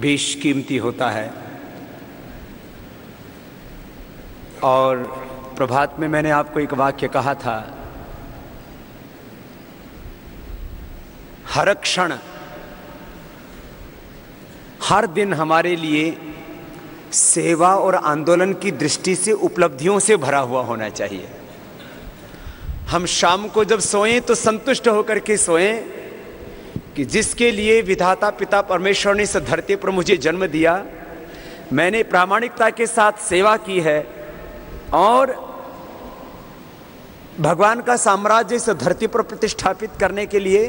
बेशकीमती होता है। और प्रभात में मैंने आपको एक वाक्य कहा था, हर क्षण हर दिन हमारे लिए सेवा और आंदोलन की दृष्टि से उपलब्धियों से भरा हुआ होना चाहिए। हम शाम को जब सोएं तो संतुष्ट होकर के सोएं कि जिसके लिए विधाता पिता परमेश्वर ने इस धरती पर मुझे जन्म दिया, मैंने प्रामाणिकता के साथ सेवा की है और भगवान का साम्राज्य इस धरती पर प्रतिष्ठापित करने के लिए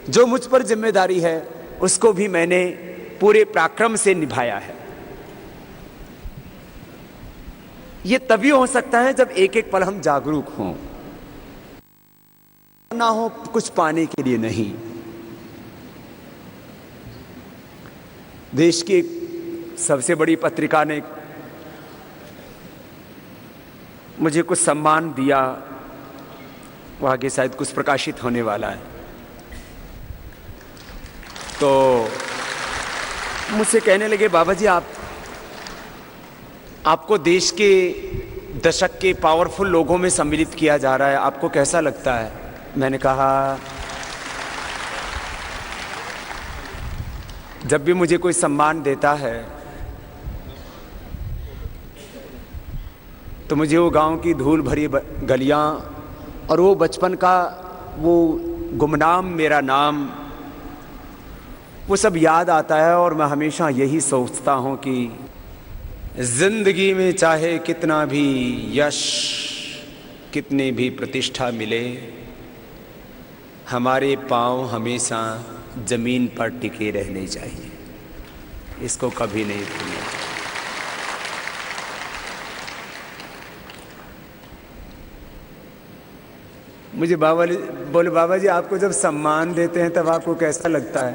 जो मुझ पर जिम्मेदारी है उसको भी मैंने पूरे पराक्रम से निभाया है। यह तभी हो सकता है जब एक एक पल हम जागरूक हों, ना हो कुछ पाने के लिए नहीं। देश की एक सबसे बड़ी पत्रिका ने मुझे कुछ सम्मान दिया, वो आगे शायद कुछ प्रकाशित होने वाला है। तो मुझसे कहने लगे, बाबा जी आपको देश के दशक के पावरफुल लोगों में सम्मिलित किया जा रहा है, आपको कैसा लगता है? मैंने कहा, जब भी मुझे कोई सम्मान देता है तो मुझे वो गांव की धूल भरी गलियां और वो बचपन का वो गुमनाम मेरा नाम, वो सब याद आता है। और मैं हमेशा यही सोचता हूं कि जिंदगी में चाहे कितना भी यश, कितनी भी प्रतिष्ठा मिले, हमारे पांव हमेशा जमीन पर टिके रहने चाहिए, इसको कभी नहीं भूलना। मुझे बाबा जी आपको जब सम्मान देते हैं तब आपको कैसा लगता है?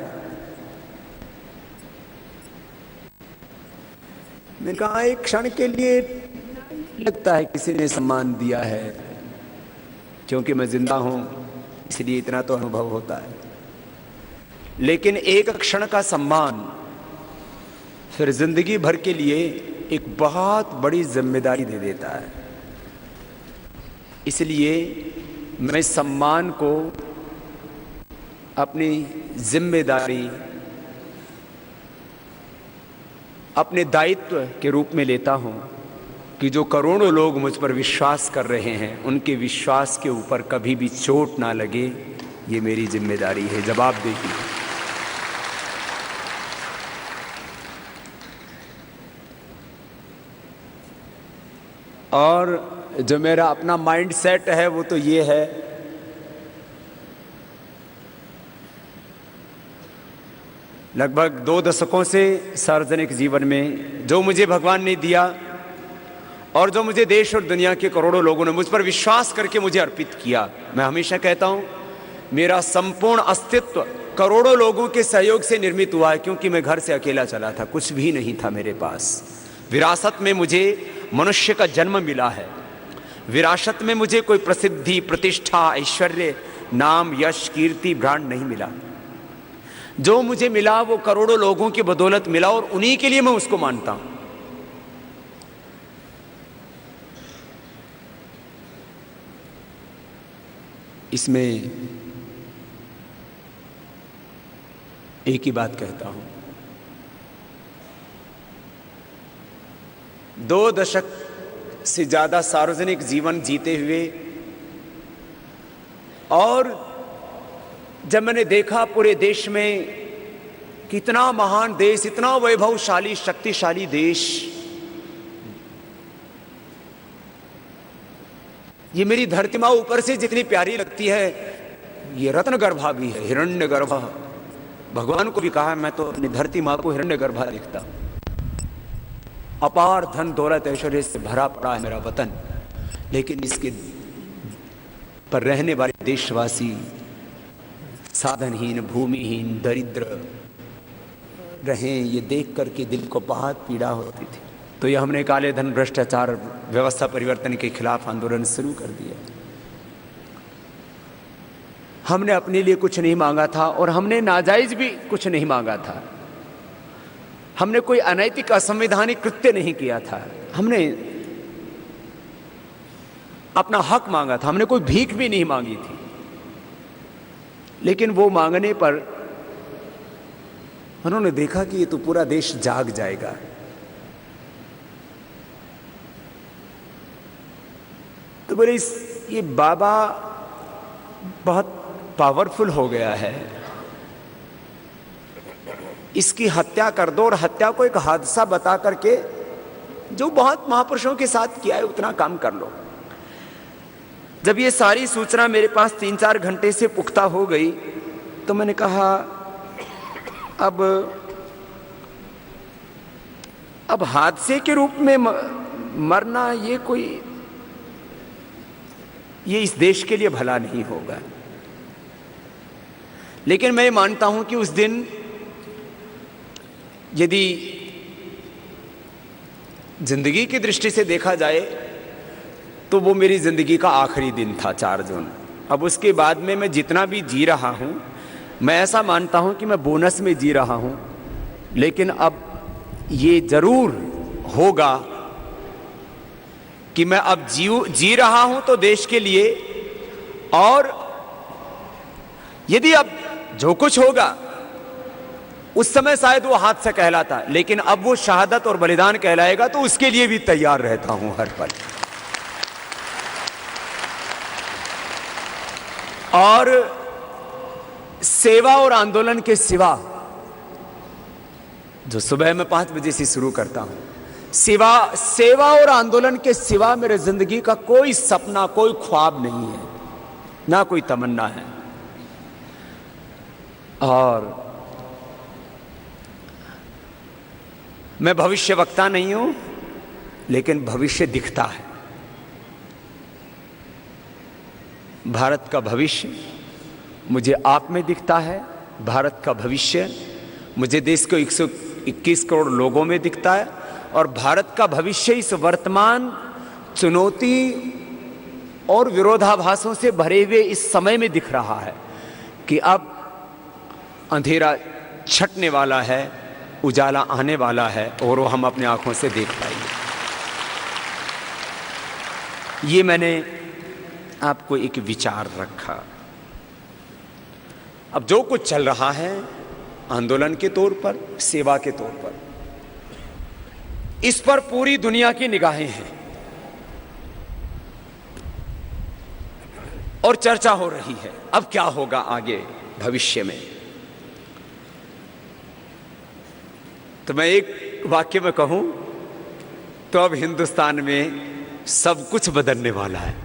मैंने कहा, एक क्षण के लिए लगता है किसी ने सम्मान दिया है, क्योंकि मैं जिंदा हूं इसलिए इतना तो अनुभव होता है। लेकिन एक क्षण का सम्मान फिर जिंदगी भर के लिए एक बहुत बड़ी जिम्मेदारी दे देता है। इसलिए मैं सम्मान को अपनी जिम्मेदारी, अपने दायित्व के रूप में लेता हूं कि जो करोड़ों लोग मुझ पर विश्वास कर रहे हैं उनके विश्वास के ऊपर कभी भी चोट ना लगे, ये मेरी जिम्मेदारी है, जवाबदेही। और जो मेरा अपना माइंड सेट है वो तो ये है, लगभग 2 दशकों से सार्वजनिक जीवन में जो मुझे भगवान ने दिया और जो मुझे देश और दुनिया के करोड़ों लोगों ने मुझ पर विश्वास करके मुझे अर्पित किया, मैं हमेशा कहता हूं मेरा संपूर्ण अस्तित्व करोड़ों लोगों के सहयोग से निर्मित हुआ है, क्योंकि मैं घर से अकेला चला था, कुछ भी नहीं था मेरे पास। विरासत में मुझे मनुष्य का जन्म मिला है, विरासत में मुझे कोई प्रसिद्धि, प्रतिष्ठा, ऐश्वर्य, नाम, यश, कीर्ति, ब्रांड नहीं मिला। जो मुझे मिला वो करोड़ों लोगों की बदौलत मिला और उन्हीं के लिए मैं उसको मानता हूं। इसमें एक ही बात कहता हूं, 2 दशक से ज्यादा सार्वजनिक जीवन जीते हुए और जब मैंने देखा पूरे देश में कितना महान देश, इतना वैभवशाली, शक्तिशाली देश, ये मेरी धरती माँ ऊपर से जितनी प्यारी लगती है, ये रत्न गर्भा भी है, हिरण्य गर्भा। भगवान को भी कहा, मैं तो अपनी धरती माँ को हिरण्य गर्भा देखता हूं। अपार धन दौलत ऐश्वर्य से भरा पड़ा है मेरा वतन, लेकिन इसके पर रहने वाले देशवासी साधनहीन, भूमिहीन, दरिद्र रहें, ये देख करके दिल को बहुत पीड़ा होती थी। तो ये हमने काले धन, भ्रष्टाचार, व्यवस्था परिवर्तन के खिलाफ आंदोलन शुरू कर दिया। हमने अपने लिए कुछ नहीं मांगा था और हमने नाजायज भी कुछ नहीं मांगा था। हमने कोई अनैतिक असंवैधानिक कृत्य नहीं किया था, हमने अपना हक मांगा था, हमने कोई भीख भी नहीं मांगी थी। लेकिन वो मांगने पर उन्होंने देखा कि ये तो पूरा देश जाग जाएगा। तो बोले ये बाबा बहुत पावरफुल हो गया है, इसकी हत्या कर दो और हत्या को एक हादसा बता करके जो बहुत महापुरुषों के साथ किया है उतना काम कर लो। जब ये सारी सूचना मेरे पास 3-4 घंटे से पुख्ता हो गई तो मैंने कहा अब हादसे के रूप में मरना ये इस देश के लिए भला नहीं होगा। लेकिन मैं मानता हूं कि उस दिन यदि जिंदगी की दृष्टि से देखा जाए तो वो मेरी जिंदगी का आखिरी दिन था, 4 जून। अब उसके बाद में मैं जितना भी जी रहा हूं, मैं ऐसा मानता हूं कि मैं बोनस में जी रहा हूं। लेकिन अब ये जरूर होगा कि मैं अब जी रहा हूं तो देश के लिए, और यदि अब जो कुछ होगा उस समय शायद वो हादसा कहलाता, लेकिन अब वो शहादत और बलिदान कहलाएगा, तो उसके लिए भी तैयार रहता हूं हर पल। और सेवा और आंदोलन के सिवा, जो सुबह में 5 बजे से शुरू करता हूं, सेवा और आंदोलन के सिवा मेरे जिंदगी का कोई सपना, कोई ख्वाब नहीं है, ना कोई तमन्ना है। और मैं भविष्य वक्ता नहीं हूं, लेकिन भविष्य दिखता है। भारत का भविष्य मुझे आप में दिखता है, भारत का भविष्य मुझे देश के 121 करोड़ लोगों में दिखता है, और भारत का भविष्य इस वर्तमान चुनौती और विरोधाभासों से भरे हुए इस समय में दिख रहा है कि अब अंधेरा छटने वाला है, उजाला आने वाला है, और वो हम अपने आंखों से देख पाएंगे। ये मैंने आपको एक विचार रखा। अब जो कुछ चल रहा है आंदोलन के तौर पर, सेवा के तौर पर, इस पर पूरी दुनिया की निगाहें हैं और चर्चा हो रही है अब क्या होगा आगे भविष्य में। तो मैं एक वाक्य में कहूं तो अब हिंदुस्तान में सब कुछ बदलने वाला है।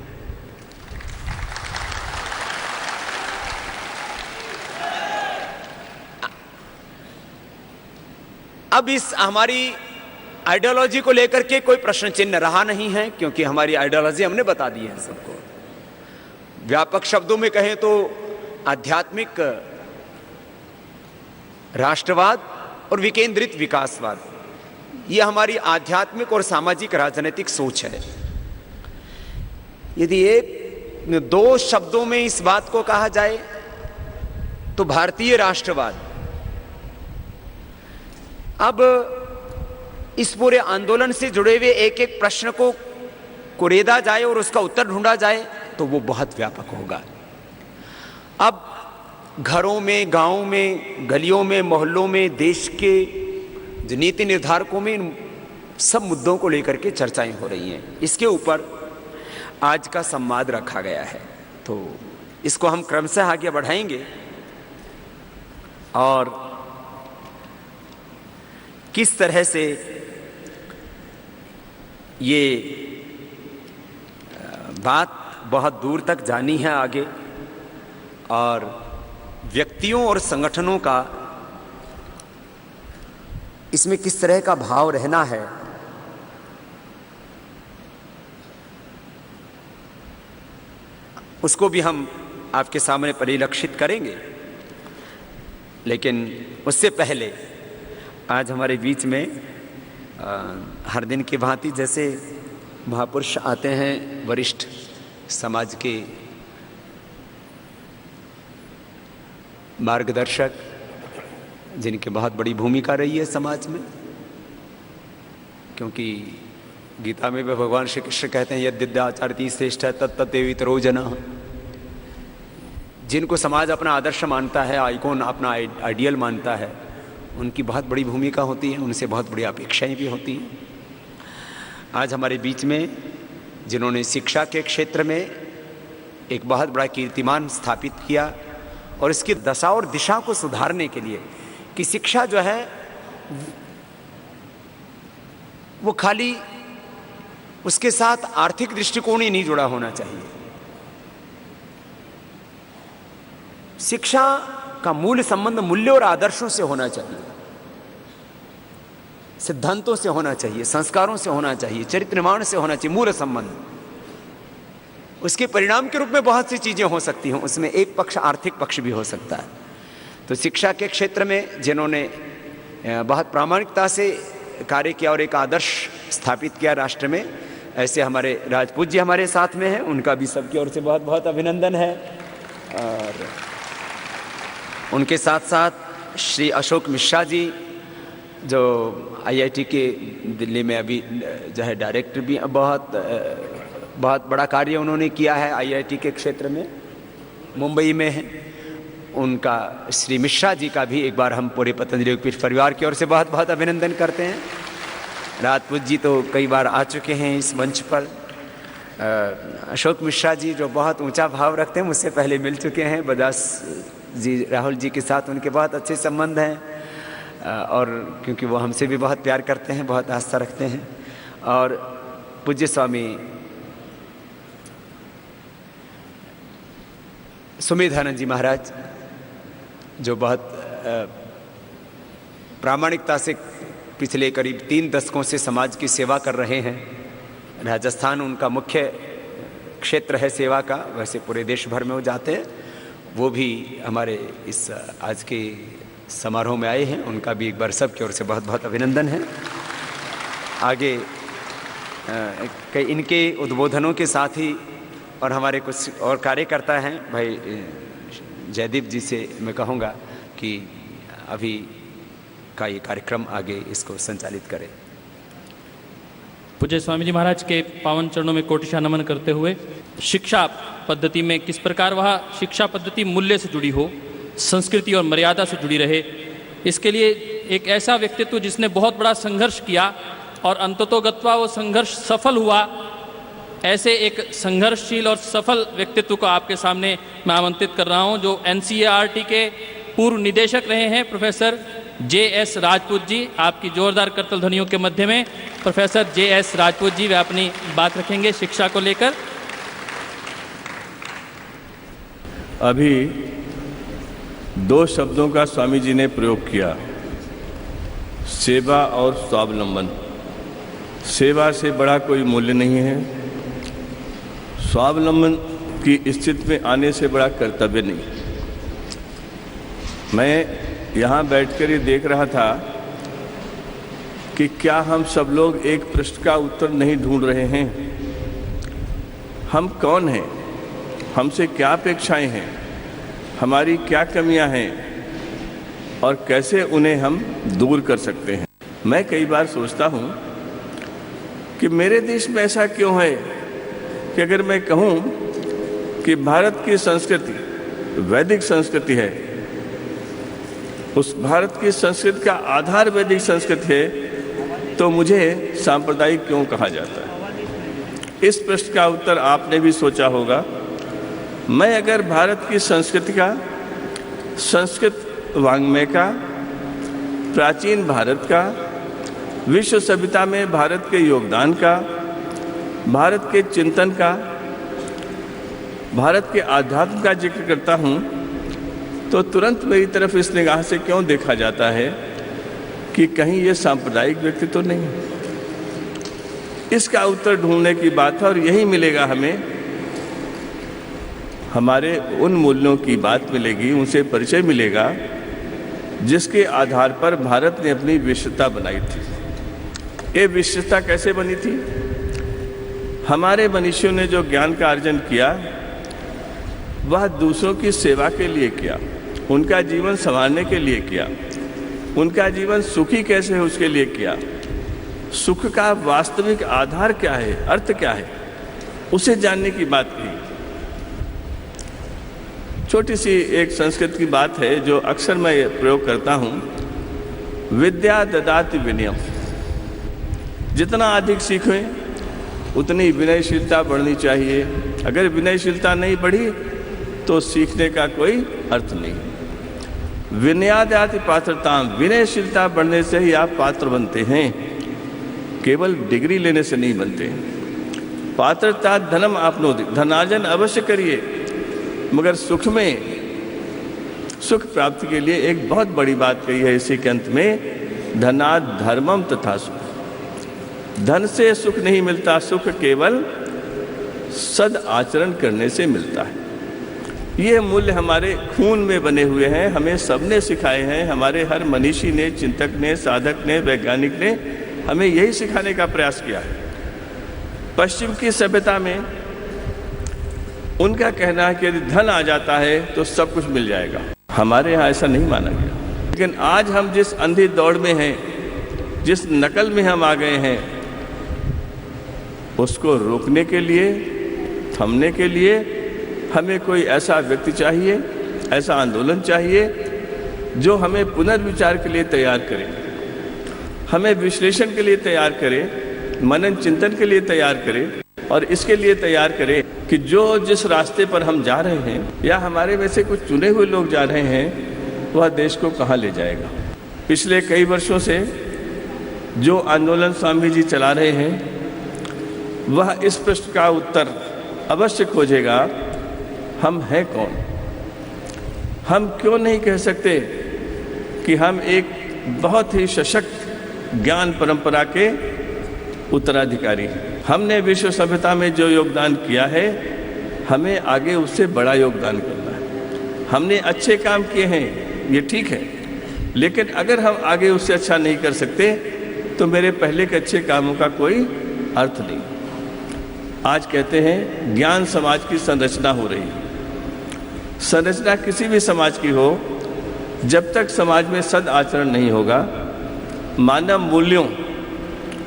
अब इस हमारी आइडियोलॉजी को लेकर के कोई प्रश्न चिन्ह रहा नहीं है, क्योंकि हमारी आइडियोलॉजी हमने बता दी है सबको। व्यापक शब्दों में कहें तो आध्यात्मिक राष्ट्रवाद और विकेंद्रित विकासवाद, ये हमारी आध्यात्मिक और सामाजिक राजनीतिक सोच है। यदि एक 2 शब्दों में इस बात को कहा जाए तो भारतीय राष्ट्रवाद। अब इस पूरे आंदोलन से जुड़े हुए एक एक प्रश्न को कुरेदा जाए और उसका उत्तर ढूंढा जाए तो वो बहुत व्यापक होगा। अब घरों में, गांवों में, गलियों में, मोहल्लों में, देश के जो नीति निर्धारकों में इन सब मुद्दों को लेकर के चर्चाएं हो रही हैं। इसके ऊपर आज का संवाद रखा गया है, तो इसको हम क्रमशः आगे बढ़ाएंगे और किस तरह से ये बात बहुत दूर तक जानी है आगे, और व्यक्तियों और संगठनों का इसमें किस तरह का भाव रहना है, उसको भी हम आपके सामने परिलक्षित करेंगे। लेकिन उससे पहले आज हमारे बीच में हर दिन की भांति जैसे महापुरुष आते हैं, वरिष्ठ समाज के मार्गदर्शक, जिनकी बहुत बड़ी भूमिका रही है समाज में, क्योंकि गीता में भी भगवान श्री कृष्ण कहते हैं यद विद्याचरति श्रेष्ठ तत्तदेवितरो जनः। जिनको समाज अपना आदर्श मानता है, आइकॉन अपना आइडियल मानता है, उनकी बहुत बड़ी भूमिका होती है, उनसे बहुत बड़ी अपेक्षाएं भी होती हैं। आज हमारे बीच में जिन्होंने शिक्षा के क्षेत्र में एक बहुत बड़ा कीर्तिमान स्थापित किया और इसकी दशा और दिशा को सुधारने के लिए कि शिक्षा जो है वो खाली उसके साथ आर्थिक दृष्टिकोण ही नहीं जुड़ा होना चाहिए। शिक्षा का मूल संबंध मूल्य और आदर्शों से होना चाहिए, सिद्धांतों से होना चाहिए, संस्कारों से होना चाहिए, चरित्र निर्माण से होना चाहिए, मूल संबंध। उसके परिणाम के रूप में बहुत सी चीजें हो सकती हैं, उसमें एक पक्ष आर्थिक पक्ष भी हो सकता है। तो शिक्षा के क्षेत्र में जिन्होंने बहुत प्रामाणिकता से कार्य किया और एक आदर्श स्थापित किया राष्ट्र में, ऐसे हमारे राजपूत जी हमारे साथ में हैं, उनका भी सबकी ओर से बहुत बहुत अभिनंदन है। और उनके साथ साथ श्री अशोक मिश्रा जी जो IIT के दिल्ली में अभी जो है डायरेक्टर भी, बहुत बड़ा कार्य उन्होंने किया है IIT के क्षेत्र में, मुंबई में है। उनका श्री मिश्रा जी का भी एक बार हम पूरे पतंजलि योगपीठ परिवार की ओर से बहुत बहुत अभिनंदन करते हैं। राजपूत जी तो कई बार आ चुके हैं इस मंच पर। अशोक मिश्रा जी जो बहुत ऊंचा भाव रखते हैं, मुझसे पहले मिल चुके हैं। बजाज जी, राहुल जी के साथ उनके बहुत अच्छे संबंध हैं और क्योंकि वो हमसे भी बहुत प्यार करते हैं, बहुत आस्था रखते हैं। और पूज्य स्वामी सुमेधानंद जी महाराज जो बहुत प्रामाणिकता से पिछले करीब 3 दशकों से समाज की सेवा कर रहे हैं। राजस्थान उनका मुख्य क्षेत्र है सेवा का, वैसे पूरे देश भर में वो जाते हैं। वो भी हमारे इस आज के समारोह में आए हैं, उनका भी एक बार सब की ओर से बहुत बहुत अभिनंदन है। आगे कई इनके उद्बोधनों के साथ ही और हमारे कुछ और कार्यकर्ता हैं, भाई जयदीप जी से मैं कहूँगा कि अभी का ये कार्यक्रम आगे इसको संचालित करें। पूज्य स्वामी जी महाराज के पावन चरणों में कोटिशा नमन करते हुए शिक्षा पद्धति में किस प्रकार वह शिक्षा पद्धति मूल्य से जुड़ी हो, संस्कृति और मर्यादा से जुड़ी रहे, इसके लिए एक ऐसा व्यक्तित्व जिसने बहुत बड़ा संघर्ष किया और अंततोगत्वा वो संघर्ष सफल हुआ, ऐसे एक संघर्षशील और सफल व्यक्तित्व को आपके सामने मैं आमंत्रित कर रहा हूं, जो NCERT के पूर्व निदेशक रहे हैं प्रोफेसर JS राजपूत जी। आपकी जोरदार करतल ध्वनियों के मध्य में प्रोफेसर JS राजपूत जी वे अपनी बात रखेंगे शिक्षा को लेकर। अभी 2 शब्दों का स्वामी जी ने प्रयोग किया, सेवा और स्वावलंबन। सेवा से बड़ा कोई मूल्य नहीं है, स्वावलंबन की स्थिति में आने से बड़ा कर्तव्य नहीं। मैं यहाँ बैठकर ये देख रहा था कि क्या हम सब लोग एक प्रश्न का उत्तर नहीं ढूंढ रहे हैं। हम कौन हैं, हमसे क्या अपेक्षाएं हैं, हमारी क्या कमियां हैं और कैसे उन्हें हम दूर कर सकते हैं। मैं कई बार सोचता हूँ कि मेरे देश में ऐसा क्यों है कि अगर मैं कहूँ कि भारत की संस्कृति वैदिक संस्कृति है, उस भारत की संस्कृति का आधार वैदिक संस्कृति है, तो मुझे सांप्रदायिक क्यों कहा जाता है। इस प्रश्न का उत्तर आपने भी सोचा होगा। मैं अगर भारत की संस्कृति का, संस्कृत वाङ्मय का, प्राचीन भारत का, विश्व सभ्यता में भारत के योगदान का, भारत के चिंतन का, भारत के आध्यात्म का जिक्र करता हूँ, तो तुरंत मेरी तरफ इस निगाह से क्यों देखा जाता है कि कहीं ये सांप्रदायिक व्यक्ति तो नहीं। इसका उत्तर ढूंढने की बात है और यही मिलेगा हमें। हमारे उन मूल्यों की बात मिलेगी, उनसे परिचय मिलेगा जिसके आधार पर भारत ने अपनी विशिष्टता बनाई थी। ये विशिष्टता कैसे बनी थी? हमारे मनुष्यों ने जो ज्ञान का अर्जन किया वह दूसरों की सेवा के लिए किया, उनका जीवन संवारने के लिए किया, उनका जीवन सुखी कैसे है उसके लिए किया, सुख का वास्तविक आधार क्या है, अर्थ क्या है, उसे जानने की बात कही। छोटी सी एक संस्कृत की बात है जो अक्सर मैं प्रयोग करता हूँ, विद्या ददाति विनयम। जितना अधिक सीखें उतनी विनयशीलता बढ़नी चाहिए। अगर विनयशीलता नहीं बढ़ी तो सीखने का कोई अर्थ नहीं। विनयादाति पात्रता, विनयशीलता बढ़ने से ही आप पात्र बनते हैं, केवल डिग्री लेने से नहीं बनते। पात्रता धनम आपनोति, धनार्जन अवश्य करिए, मगर सुख में, सुख प्राप्ति के लिए एक बहुत बड़ी बात कही है इसी के अंत में, धनात् धर्मम तथा सुख। धन से सुख नहीं मिलता, सुख केवल सद आचरण करने से मिलता है। ये मूल्य हमारे खून में बने हुए हैं, हमें सबने सिखाए हैं। हमारे हर मनीषी ने, चिंतक ने, साधक ने, वैज्ञानिक ने हमें यही सिखाने का प्रयास किया है। पश्चिम की सभ्यता में उनका कहना है कि यदि धन आ जाता है तो सब कुछ मिल जाएगा। हमारे यहाँ ऐसा नहीं माना गया। लेकिन आज हम जिस अंधी दौड़ में हैं, जिस नकल में हम आ गए हैं, उसको रोकने के लिए, थमने के लिए हमें कोई ऐसा व्यक्ति चाहिए, ऐसा आंदोलन चाहिए जो हमें पुनर्विचार के लिए तैयार करे, हमें विश्लेषण के लिए तैयार करे, मनन चिंतन के लिए तैयार करे, और इसके लिए तैयार करे कि जो जिस रास्ते पर हम जा रहे हैं या हमारे में से कुछ चुने हुए लोग जा रहे हैं, वह देश को कहाँ ले जाएगा। पिछले कई वर्षों से जो आंदोलन स्वामी जी चला रहे हैं, वह इस प्रश्न का उत्तर अवश्य खोजेगा, हम हैं कौन। हम क्यों नहीं कह सकते कि हम एक बहुत ही सशक्त ज्ञान परंपरा के उत्तराधिकारी हैं। हमने विश्व सभ्यता में जो योगदान किया है, हमें आगे उससे बड़ा योगदान करना है। हमने अच्छे काम किए हैं, ये ठीक है, लेकिन अगर हम आगे उससे अच्छा नहीं कर सकते तो मेरे पहले के अच्छे कामों का कोई अर्थ नहीं। आज कहते हैं ज्ञान समाज की संरचना हो रही है। संरचना किसी भी समाज की हो, जब तक समाज में सद आचरण नहीं होगा, मानव मूल्यों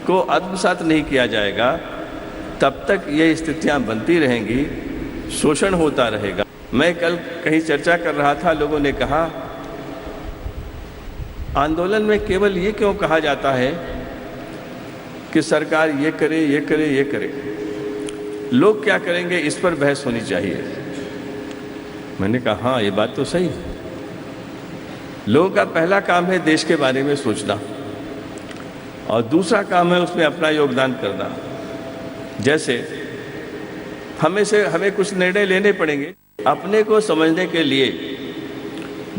को आत्मसात नहीं किया जाएगा, तब तक ये स्थितियां बनती रहेंगी, शोषण होता रहेगा। मैं कल कहीं चर्चा कर रहा था, लोगों ने कहा आंदोलन में केवल ये क्यों कहा जाता है कि सरकार ये करे, ये करे, ये करे, लोग क्या करेंगे, इस पर बहस होनी चाहिए। मैंने कहा हाँ, ये बात तो सही है। लोगों का पहला काम है देश के बारे में सोचना, और दूसरा काम है उसमें अपना योगदान करना। जैसे हमें कुछ निर्णय लेने पड़ेंगे। अपने को समझने के लिए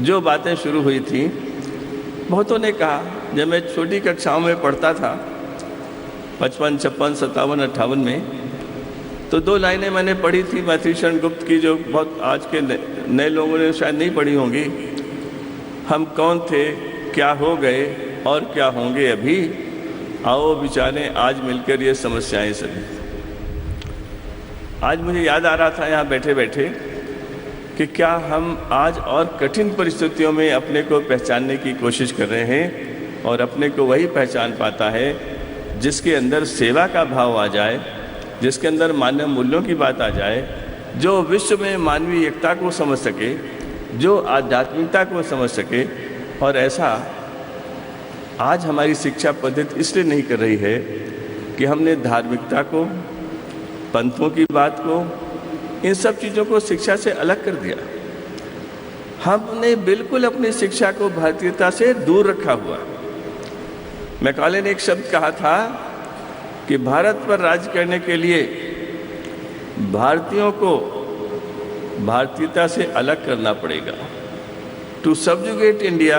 जो बातें शुरू हुई थी, बहुतों ने कहा, जब मैं छोटी कक्षाओं में पढ़ता था 55, 56, 57, 58 में, तो 2 लाइनें मैंने पढ़ी थी मैथिलीशरण गुप्त की, जो बहुत आज के नए लोगों ने शायद नहीं पढ़ी होंगी। हम कौन थे, क्या हो गए और क्या होंगे अभी, आओ विचारें आज मिलकर ये समस्याएं सभी। आज मुझे याद आ रहा था यहाँ बैठे बैठे कि क्या हम आज और कठिन परिस्थितियों में अपने को पहचानने की कोशिश कर रहे हैं, और अपने को वही पहचान पाता है जिसके अंदर सेवा का भाव आ जाए, जिसके अंदर मानव मूल्यों की बात आ जाए, जो विश्व में मानवीय एकता को समझ सके, जो आध्यात्मिकता को समझ सके। और ऐसा आज हमारी शिक्षा पद्धति इसलिए नहीं कर रही है कि हमने धार्मिकता को, पंथों की बात को, इन सब चीज़ों को शिक्षा से अलग कर दिया। हमने बिल्कुल अपनी शिक्षा को भारतीयता से दूर रखा हुआ। मैकाले ने एक शब्द कहा था कि भारत पर राज करने के लिए भारतीयों को भारतीयता से अलग करना पड़ेगा। To subjugate India,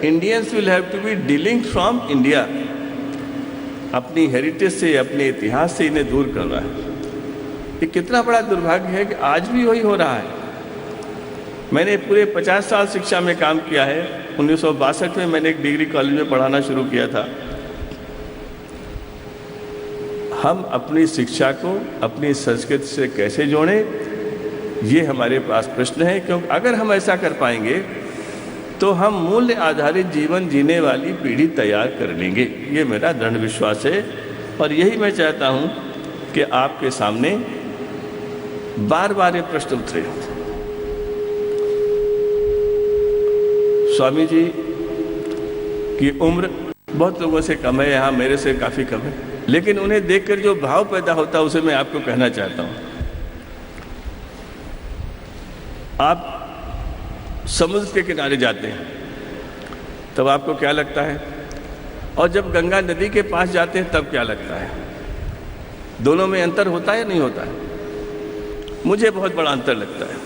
Indians will have to be dealing from India. अपनी हेरिटेज से, अपने इतिहास से इन्हें दूर करना है। ये कितना बड़ा दुर्भाग्य है कि आज भी वही हो रहा है। मैंने पूरे 50 साल शिक्षा में काम किया है। 1962 में मैंने एक डिग्री कॉलेज में पढ़ाना शुरू किया था। हम अपनी शिक्षा को अपनी संस्कृति से कैसे जोड़ें, ये हमारे पास प्रश्न है। क्योंकि अगर हम ऐसा कर पाएंगे तो हम मूल्य आधारित जीवन जीने वाली पीढ़ी तैयार कर लेंगे। ये मेरा दृढ़ विश्वास है और यही मैं चाहता हूँ कि आपके सामने बार बार ये प्रश्न उतरे। स्वामी जी की उम्र बहुत लोगों से कम है, यहाँ मेरे से काफ़ी कम है, लेकिन उन्हें देखकर जो भाव पैदा होता है उसे मैं आपको कहना चाहता हूँ। आप समुद्र के किनारे जाते हैं तब आपको क्या लगता है, और जब गंगा नदी के पास जाते हैं तब क्या लगता है? दोनों में अंतर होता है या नहीं होता है? मुझे बहुत बड़ा अंतर लगता है।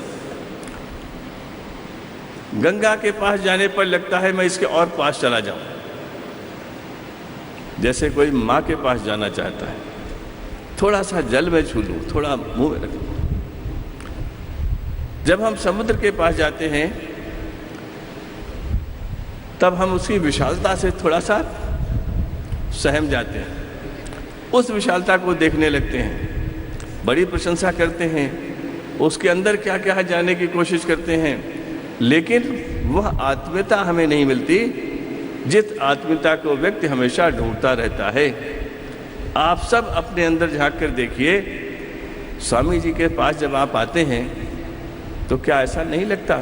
गंगा के पास जाने पर लगता है मैं इसके और पास चला जाऊं, जैसे कोई माँ के पास जाना चाहता है, थोड़ा सा जल में छू लूं, थोड़ा मुंह में रख लूं। जब हम समुद्र के पास जाते हैं तब हम उसकी विशालता से थोड़ा सा सहम जाते हैं, उस विशालता को देखने लगते हैं, बड़ी प्रशंसा करते हैं, उसके अंदर क्या क्या है जानने की कोशिश करते हैं, लेकिन वह आत्मीयता हमें नहीं मिलती जिस आत्मीयता को व्यक्ति हमेशा ढूंढता रहता है। आप सब अपने अंदर झांक कर देखिए, स्वामी जी के पास जब आप आते हैं तो क्या ऐसा नहीं लगता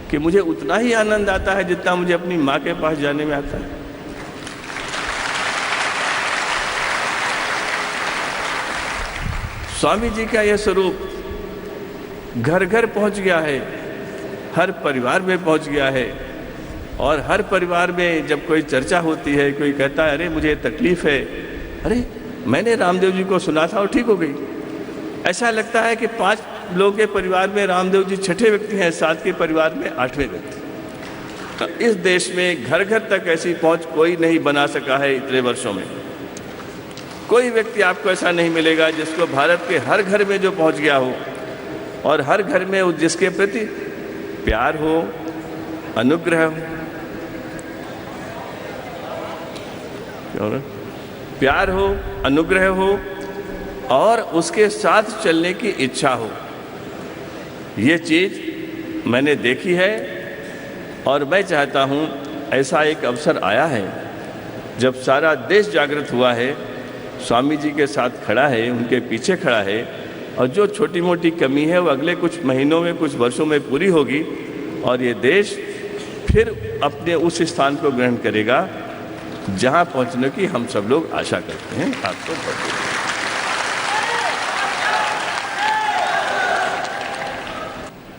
कि मुझे उतना ही आनंद आता है जितना मुझे अपनी माँ के पास जाने में आता है? स्वामी जी का यह स्वरूप घर घर पहुंच गया है, हर परिवार में पहुंच गया है, और हर परिवार में जब कोई चर्चा होती है, कोई कहता है अरे मुझे तकलीफ है, अरे मैंने रामदेव जी को सुना था और ठीक हो गई। ऐसा लगता है कि 5 लोगों के परिवार में रामदेव जी छठे व्यक्ति हैं, 7 के परिवार में 8वें व्यक्ति। इस देश में घर घर तक ऐसी पहुंच कोई नहीं बना सका है इतने वर्षों में। कोई व्यक्ति आपको ऐसा नहीं मिलेगा जिसको भारत के हर घर में जो पहुंच गया हो, और हर घर में जिसके प्रति प्यार हो, अनुग्रह हो, प्यार हो, अनुग्रह हो और उसके साथ चलने की इच्छा हो। ये चीज़ मैंने देखी है और मैं चाहता हूँ ऐसा एक अवसर आया है जब सारा देश जागृत हुआ है, स्वामी जी के साथ खड़ा है, उनके पीछे खड़ा है, और जो छोटी मोटी कमी है वो अगले कुछ महीनों में, कुछ वर्षों में पूरी होगी और ये देश फिर अपने उस स्थान को ग्रहण करेगा जहां पहुंचने की हम सब लोग आशा करते हैं। आपको बहुत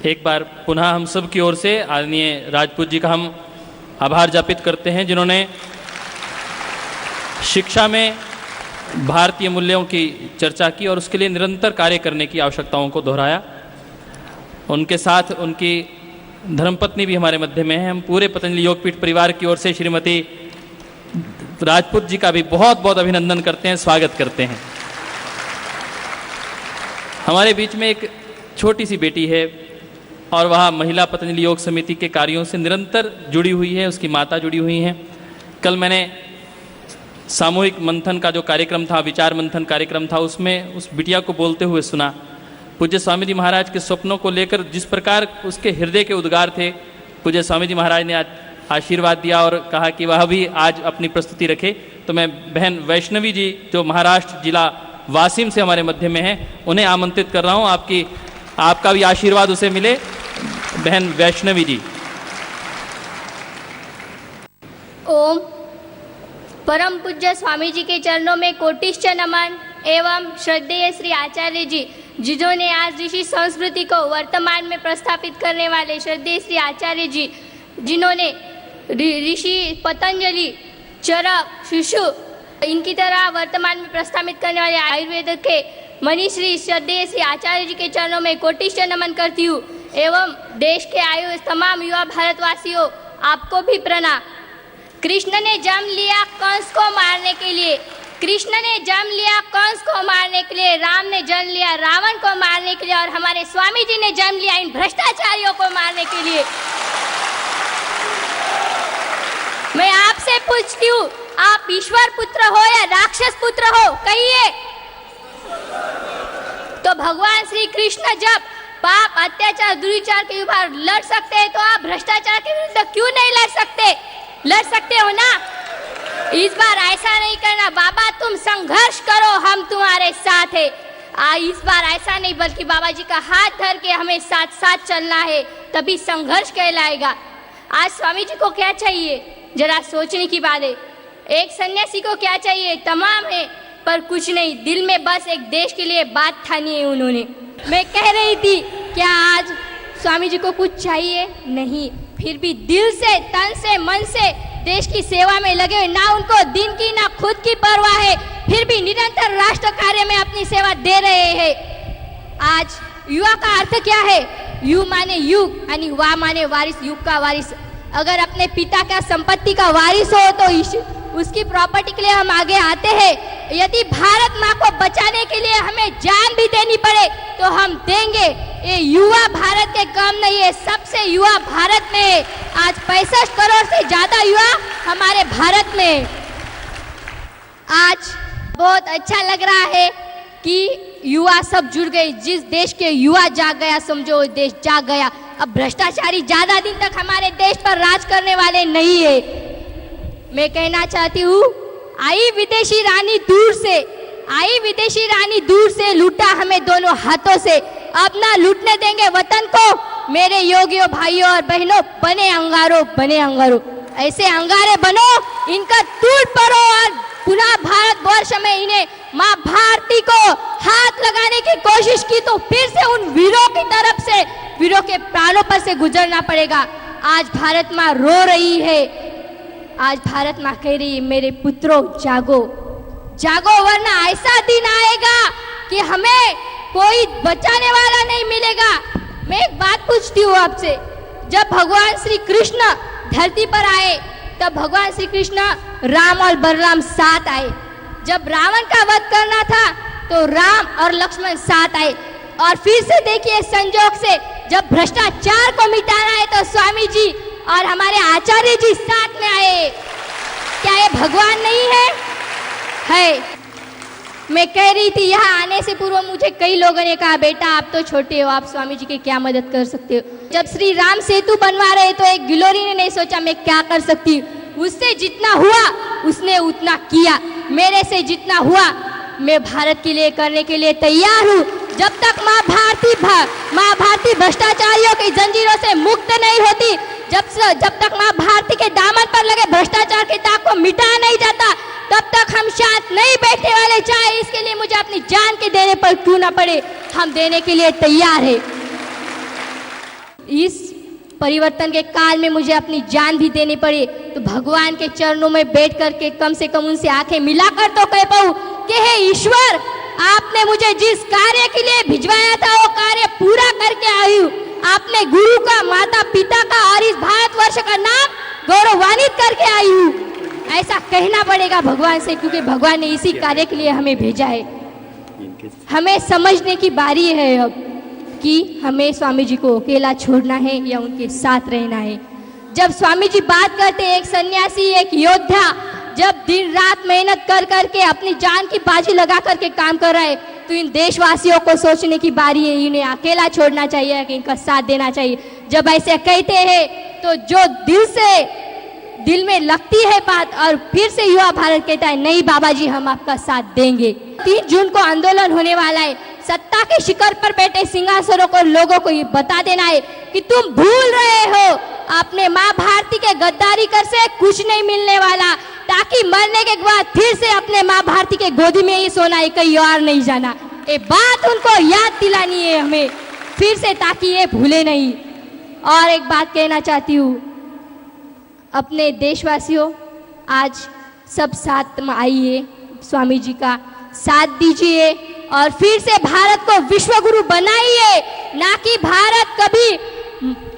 एक बार पुनः हम सब की ओर से आदरणीय राजपूत जी का हम आभार ज्ञापित करते हैं, जिन्होंने शिक्षा में भारतीय मूल्यों की चर्चा की और उसके लिए निरंतर कार्य करने की आवश्यकताओं को दोहराया। उनके साथ उनकी धर्मपत्नी भी हमारे मध्य में है। हम पूरे पतंजलि योगपीठ परिवार की ओर से श्रीमती राजपूत जी का भी बहुत बहुत अभिनंदन करते हैं, स्वागत करते हैं। हमारे बीच में एक छोटी सी बेटी है और वह महिला पतंजलि योग समिति के कार्यों से निरंतर जुड़ी हुई है, उसकी माता जुड़ी हुई हैं। कल मैंने सामूहिक मंथन का जो कार्यक्रम था, विचार मंथन कार्यक्रम था, उसमें उस बिटिया को बोलते हुए सुना। पूज्य स्वामी जी महाराज के स्वप्नों को लेकर जिस प्रकार उसके हृदय के उद्गार थे, पूज्य स्वामी जी महाराज ने आज आशीर्वाद दिया और कहा कि वह भी आज अपनी प्रस्तुति रखे। तो मैं बहन वैष्णवी जी जो महाराष्ट्र जिला वासिम से हमारे मध्य में हैं, उन्हें आमंत्रित कर रहा हूँ, आपका भी आशीर्वाद उसे मिले। बहन वैष्णवी जी। ओम। परम पूज्य स्वामी जी के चरणों में कोटिश्च नमन एवं श्रद्धेय श्री आचार्य जी, जिन्होंने आज ऋषि संस्कृति को वर्तमान में प्रस्थापित करने वाले श्रद्धेय श्री आचार्य जी, जिन्होंने ऋषि पतंजलि, चरक, शिशु, इनकी तरह वर्तमान में प्रस्थापित करने वाले आयुर्वेद के मनीश्री श्रद्धेय श्री आचार्य जी के चरणों में कोटिश्च नमन करती हूँ। एवं देश के आयु तमाम युवा भारतवासियों, आपको भी प्रणाम। कृष्ण ने जन्म लिया कंस को मारने के लिए, कृष्ण ने जन्म लिया कंस को मारने के लिए, राम ने जन्म लिया रावण को मारने के लिए, और हमारे स्वामी जी ने जन्म लिया इन भ्रष्टाचारियों को मारने के लिए। मैं आपसे पूछती हूँ, आप ईश्वर पुत्र हो या राक्षस पुत्र हो, कहिए। तो भगवान श्री कृष्ण जब पाप अत्याचार दुराचार के ऊपर लड़ सकते हैं, तो आप भ्रष्टाचार के विरुद्ध क्यों नहीं लड़ सकते? लड़ सकते हो ना? इस बार ऐसा नहीं करना। बाबा तुम संघर्ष करो, हम तुम्हारे साथ है। इस बार ऐसा नहीं, बल्कि बाबा जी का हाथ धर के हमें साथ साथ चलना है, तभी संघर्ष कहलाएगा। आज स्वामी जी को क्या चाहिए, जरा सोचने की बात है। एक सन्यासी को क्या चाहिए? तमाम है, पर कुछ नहीं। दिल में बस एक देश के लिए बात ठानी है उन्होंने। मैं कह रही थी क्या आज स्वामी जी को कुछ चाहिए? नहीं, फिर भी दिल से, तन से, मन से देश की सेवा में लगे हुए, ना उनको दिन की ना खुद की परवाह है, फिर भी निरंतर राष्ट्र कार्य में अपनी सेवा दे रहे हैं। आज युवा का अर्थ क्या है? यु माने युग आणि वा माने वारिस, युग का वारिस। अगर अपने पिता का संपत्ति का वारिस हो तो उसकी प्रॉपर्टी के लिए हम आगे आते हैं। यदि भारत माँ को बचाने के लिए हमें जान भी देनी पड़े तो हम देंगे। ये युवा भारत के कम नहीं है, सबसे युवा भारत में है। आज 65 करोड़ से ज्यादा युवा हमारे भारत में है। आज बहुत अच्छा लग रहा है कि युवा सब जुड़ गए। जिस देश के युवा जाग गया, समझो वो देश जाग गया। अब भ्रष्टाचारी ज्यादा दिन तक हमारे देश पर राज करने वाले नहीं है। मैं कहना चाहती हूँ, आई विदेशी रानी दूर से, आई विदेशी रानी दूर से, लूटा हमें दोनों हाथों से। अब ना लूटने देंगे वतन को। मेरे योगियों भाइयों और बहनों, बने अंगारों, बने अंगारों, ऐसे अंगारे बनो, इनका टूट पड़ो और पुनः भारतवर्ष में इन्हें माँ भारती को हाथ लगाने की कोशिश की तो फिर से उन वीरों की तरफ से, वीरों के प्राणों पर से गुजरना पड़ेगा। आज भारत माँ रो रही है। आज भारत माँ कह रही है, मेरे पुत्रों जागो, जागो, वरना ऐसा दिन आएगा कि हमें कोई बचाने वाला नहीं मिलेगा। मैं एक बात पूछती हूँ आपसे, जब भगवान श्री कृष्ण धरती पर आए तब भगवान श्री कृष्ण राम और बलराम साथ आए। जब रावण का वध करना था तो राम और लक्ष्मण साथ आए। और फिर से देखिए संजोग से जब भ्रष्टाचार को मिटाना है तो स्वामी जी और हमारे आचार्य जी साथ में आए। क्या ये भगवान नहीं है? है। मैं कह रही थी यहाँ आने से पूर्व मुझे कई लोगों ने कहा, बेटा आप तो छोटे हो, आप स्वामी जी की क्या मदद कर सकते हो। जब श्री राम सेतु बनवा रहे तो एक गिलोरी ने नहीं सोचा मैं क्या कर सकती हूँ। उससे जितना हुआ उसने उतना किया। मेरे से जितना हुआ मैं भारत के लिए करने के लिए तैयार हूँ। जब तक माँ भारती भ्रष्टाचारियों की जंजीरों से मुक्त नहीं होती, जब तक माँ भारती के दामन पर लगे भ्रष्टाचार के दाग को मिटाया नहीं जाता, तब तक हम शांत नहीं बैठने वाले। चाहे इसके लिए मुझे अपनी जान के देने पर क्यों ना पड़े, हम देने के लिए तैयार है। इस परिवर्तन के काल में मुझे अपनी जान भी देनी पड़े तो भगवान के चरणों में बैठ करके कम से कम उनसे आंखें मिलाकर तो कह पाऊं कि हे ईश्वर, आपने मुझे जिस कार्य के लिए भिजवाया था वो कार्य पूरा करके आई हूँ। आपने गुरु का, माता पिता का और इस भारतवर्ष का नाम गौरवान्वित करके आई हूँ। ऐसा कहना पड़ेगा भगवान से, क्योंकि भगवान ने इसी कार्य के लिए हमें भेजा है। हमें समझने की बारी है अब कि हमें स्वामी जी को अकेला छोड़ना है या उनके साथ रहना है। जब स्वामी जी बात करते हैं, एक सन्यासी, एक योद्धा जब दिन रात मेहनत कर करके अपनी जान की बाजी लगा करके काम कर रहा है, तो इन देशवासियों को सोचने की बारी है, इन्हें अकेला छोड़ना चाहिए कि इनका साथ देना चाहिए। जब ऐसे कहते हैं तो जो दिल में लगती है बात, और फिर से युवा भारत कहता है नहीं बाबा जी हम आपका साथ देंगे। 3 जून को आंदोलन होने वाला है। सत्ता के शिखर पर बैठे सिंहासनों को लोगों को ये बता देना है कि तुम भूल रहे हो, आपने माँ भारती के गद्दारी कर से कुछ नहीं मिलने वाला, ताकि मरने के बाद फिर से अपने माँ भारती के गोदी में ही सोना है, कहीं और नहीं जाना। ये बात उनको याद दिलानी है हमें फिर से, ताकि ये भूले नहीं। और एक बात कहना चाहती हूँ अपने देशवासियों, आज सब साथ में आइए, स्वामी जी का साथ दीजिए और फिर से भारत को विश्व गुरु बनाइए। ना कि भारत कभी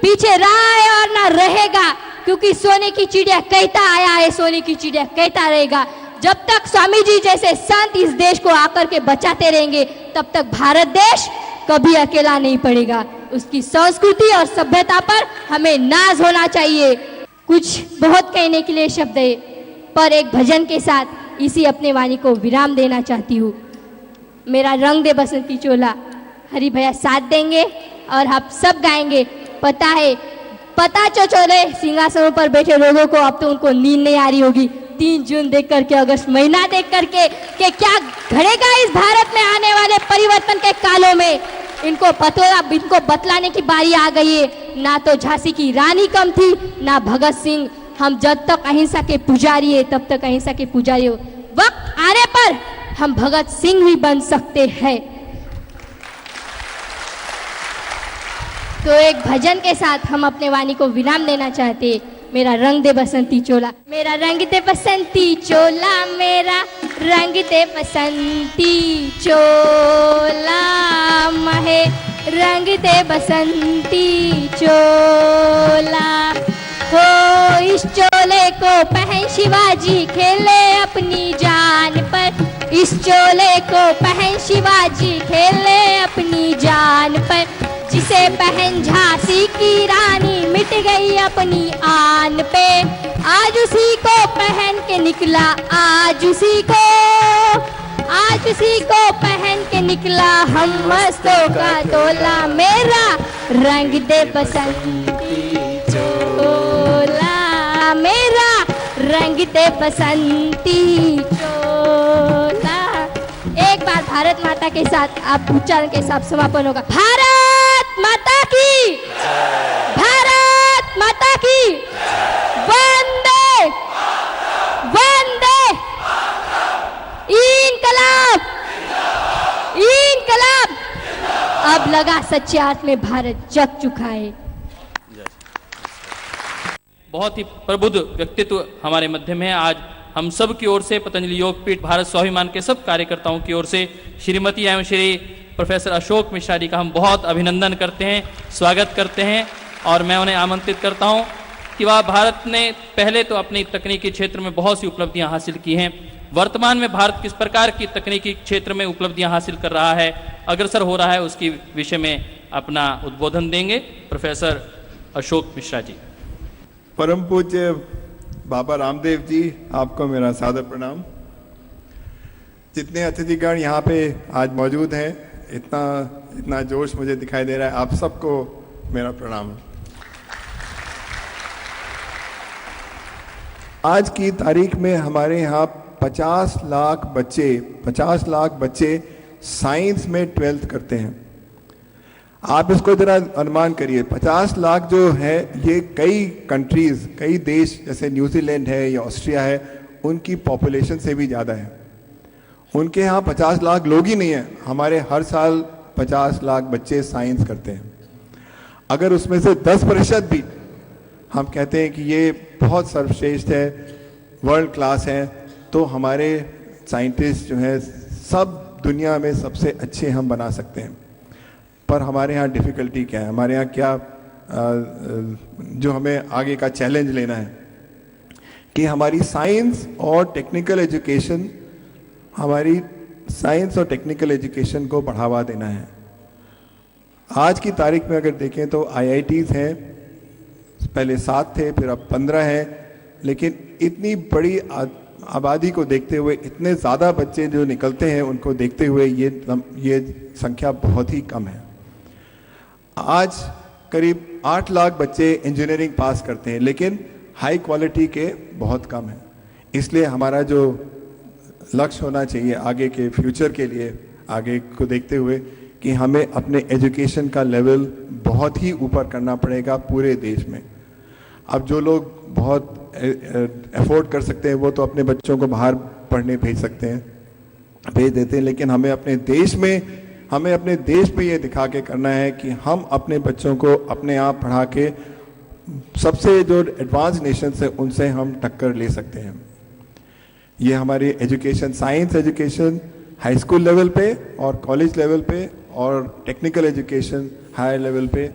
पीछे रहा है और ना रहेगा, क्योंकि सोने की चिड़िया कहता आया है, सोने की चिड़िया कहता रहेगा। जब तक स्वामी जी जैसे संत इस देश को आकर के बचाते रहेंगे, तब तक भारत देश कभी अकेला नहीं पड़ेगा। उसकी संस्कृति और सभ्यता पर हमें नाज होना चाहिए। कुछ बहुत कहने के लिए शब्द है, पर एक भजन के साथ इसी अपने वाणी को विराम देना चाहती हूँ। मेरा रंग दे बसंती चोला, हरि भैया साथ देंगे। और आप सब गाएंगे। पता चौचौरे सिंहासनों पर बैठे लोगों को अब तो उनको नींद नहीं आ रही होगी 3 जून देख करके, अगस्त महीना देख करके कि क्या घड़ेगा इस भारत में आने वाले परिवर्तन के कालों में। इनको बतलाने की बारी आ गई है। ना तो झांसी की रानी कम थी, ना भगत सिंह। हम जब तक अहिंसा के पुजारी है तब तक अहिंसा के पुजारी हो। वक्त आने पर हम भगत सिंह भी बन सकते हैं। तो एक भजन के साथ हम अपने वाणी को विराम देना चाहते हैं। मेरा रंग दे बसंती चोला, मेरा रंग दे बसंती चोला, मेरा रंग दे बसंती चोला, महे रंग दे बसंती चोला। हो इस चोले को पहन शिवाजी खेले अपनी जान पर, इस चोले को पहन शिवाजी खेले अपनी जान पर। जिसे पहन झांसी की रानी मिट गई अपनी आन पे, आज उसी को पहन के निकला, आज उसी को पहन के निकला हम मस्तों का तोला। मेरा रंग दे बसंती चोला, मेरा रंग दे बसंती चोला। एक बार भारत माता के साथ आप उच्चारण के साथ समापन होगा। भारत माता की, भारत माता की, वंदे वंदे, इनकलाब इनकलाब। अब लगा सच्चे अर्थ में भारत जग चुका है। बहुत ही प्रबुद्ध व्यक्तित्व हमारे मध्य में है। आज हम सब की ओर से, पतंजलि योगपीठ भारत स्वाभिमान के सब कार्यकर्ताओं की ओर से श्रीमती एवं श्री प्रोफेसर अशोक मिश्रा जी का हम बहुत अभिनंदन करते हैं, स्वागत करते हैं। और मैं उन्हें आमंत्रित करता हूं कि वह भारत ने पहले तो अपनी तकनीकी क्षेत्र में बहुत सी उपलब्धियां हासिल की हैं, वर्तमान में भारत किस प्रकार की तकनीकी क्षेत्र में उपलब्धियां हासिल कर रहा है, अग्रसर हो रहा है, उसकी विषय में अपना उद्बोधन देंगे प्रोफेसर अशोक मिश्रा जी। परम पूज्य बाबा रामदेव जी, आपको मेरा सादर प्रणाम। जितने अतिथिगण यहाँ पे आज मौजूद हैं, इतना जोश मुझे दिखाई दे रहा है, आप सबको मेरा प्रणाम। आज की तारीख में हमारे यहाँ 50 लाख बच्चे साइंस में 12th करते हैं। आप इसको जरा अनुमान करिए, 50 लाख जो है ये कई कंट्रीज, कई देश जैसे न्यूजीलैंड है या ऑस्ट्रिया है, उनकी पॉपुलेशन से भी ज़्यादा है। उनके यहाँ 50 लाख लोग ही नहीं है, हमारे हर साल 50 लाख बच्चे साइंस करते हैं। अगर उसमें से 10% भी हम कहते हैं कि ये बहुत सर्वश्रेष्ठ है, वर्ल्ड क्लास है, तो हमारे साइंटिस्ट जो हैं सब दुनिया में सबसे अच्छे हम बना सकते हैं। पर हमारे यहाँ डिफ़िकल्टी क्या है, हमारे यहाँ क्या जो हमें आगे का चैलेंज लेना है कि हमारी साइंस और टेक्निकल एजुकेशन को बढ़ावा देना है। आज की तारीख में अगर देखें तो IITs हैं, पहले 7 थे, फिर अब 15 हैं, लेकिन इतनी बड़ी आबादी को देखते हुए, इतने ज़्यादा बच्चे जो निकलते हैं उनको देखते हुए ये संख्या बहुत ही कम है। आज करीब 8 लाख बच्चे इंजीनियरिंग पास करते हैं, लेकिन हाई क्वालिटी के बहुत कम हैं। इसलिए हमारा जो लक्ष्य होना चाहिए आगे के फ्यूचर के लिए, आगे को देखते हुए, कि हमें अपने एजुकेशन का लेवल बहुत ही ऊपर करना पड़ेगा पूरे देश में। अब जो लोग बहुत अफोर्ड कर सकते हैं वो तो अपने बच्चों को बाहर पढ़ने भेज देते हैं, लेकिन हमें अपने देश में ये दिखा के करना है कि हम अपने बच्चों को अपने आप पढ़ा के सबसे जो एडवांस नेशंस है उनसे हम टक्कर ले सकते हैं। ये हमारी education, science education high school level पे और कॉलेज लेवल पे और टेक्निकल एजुकेशन हायर लेवल पे,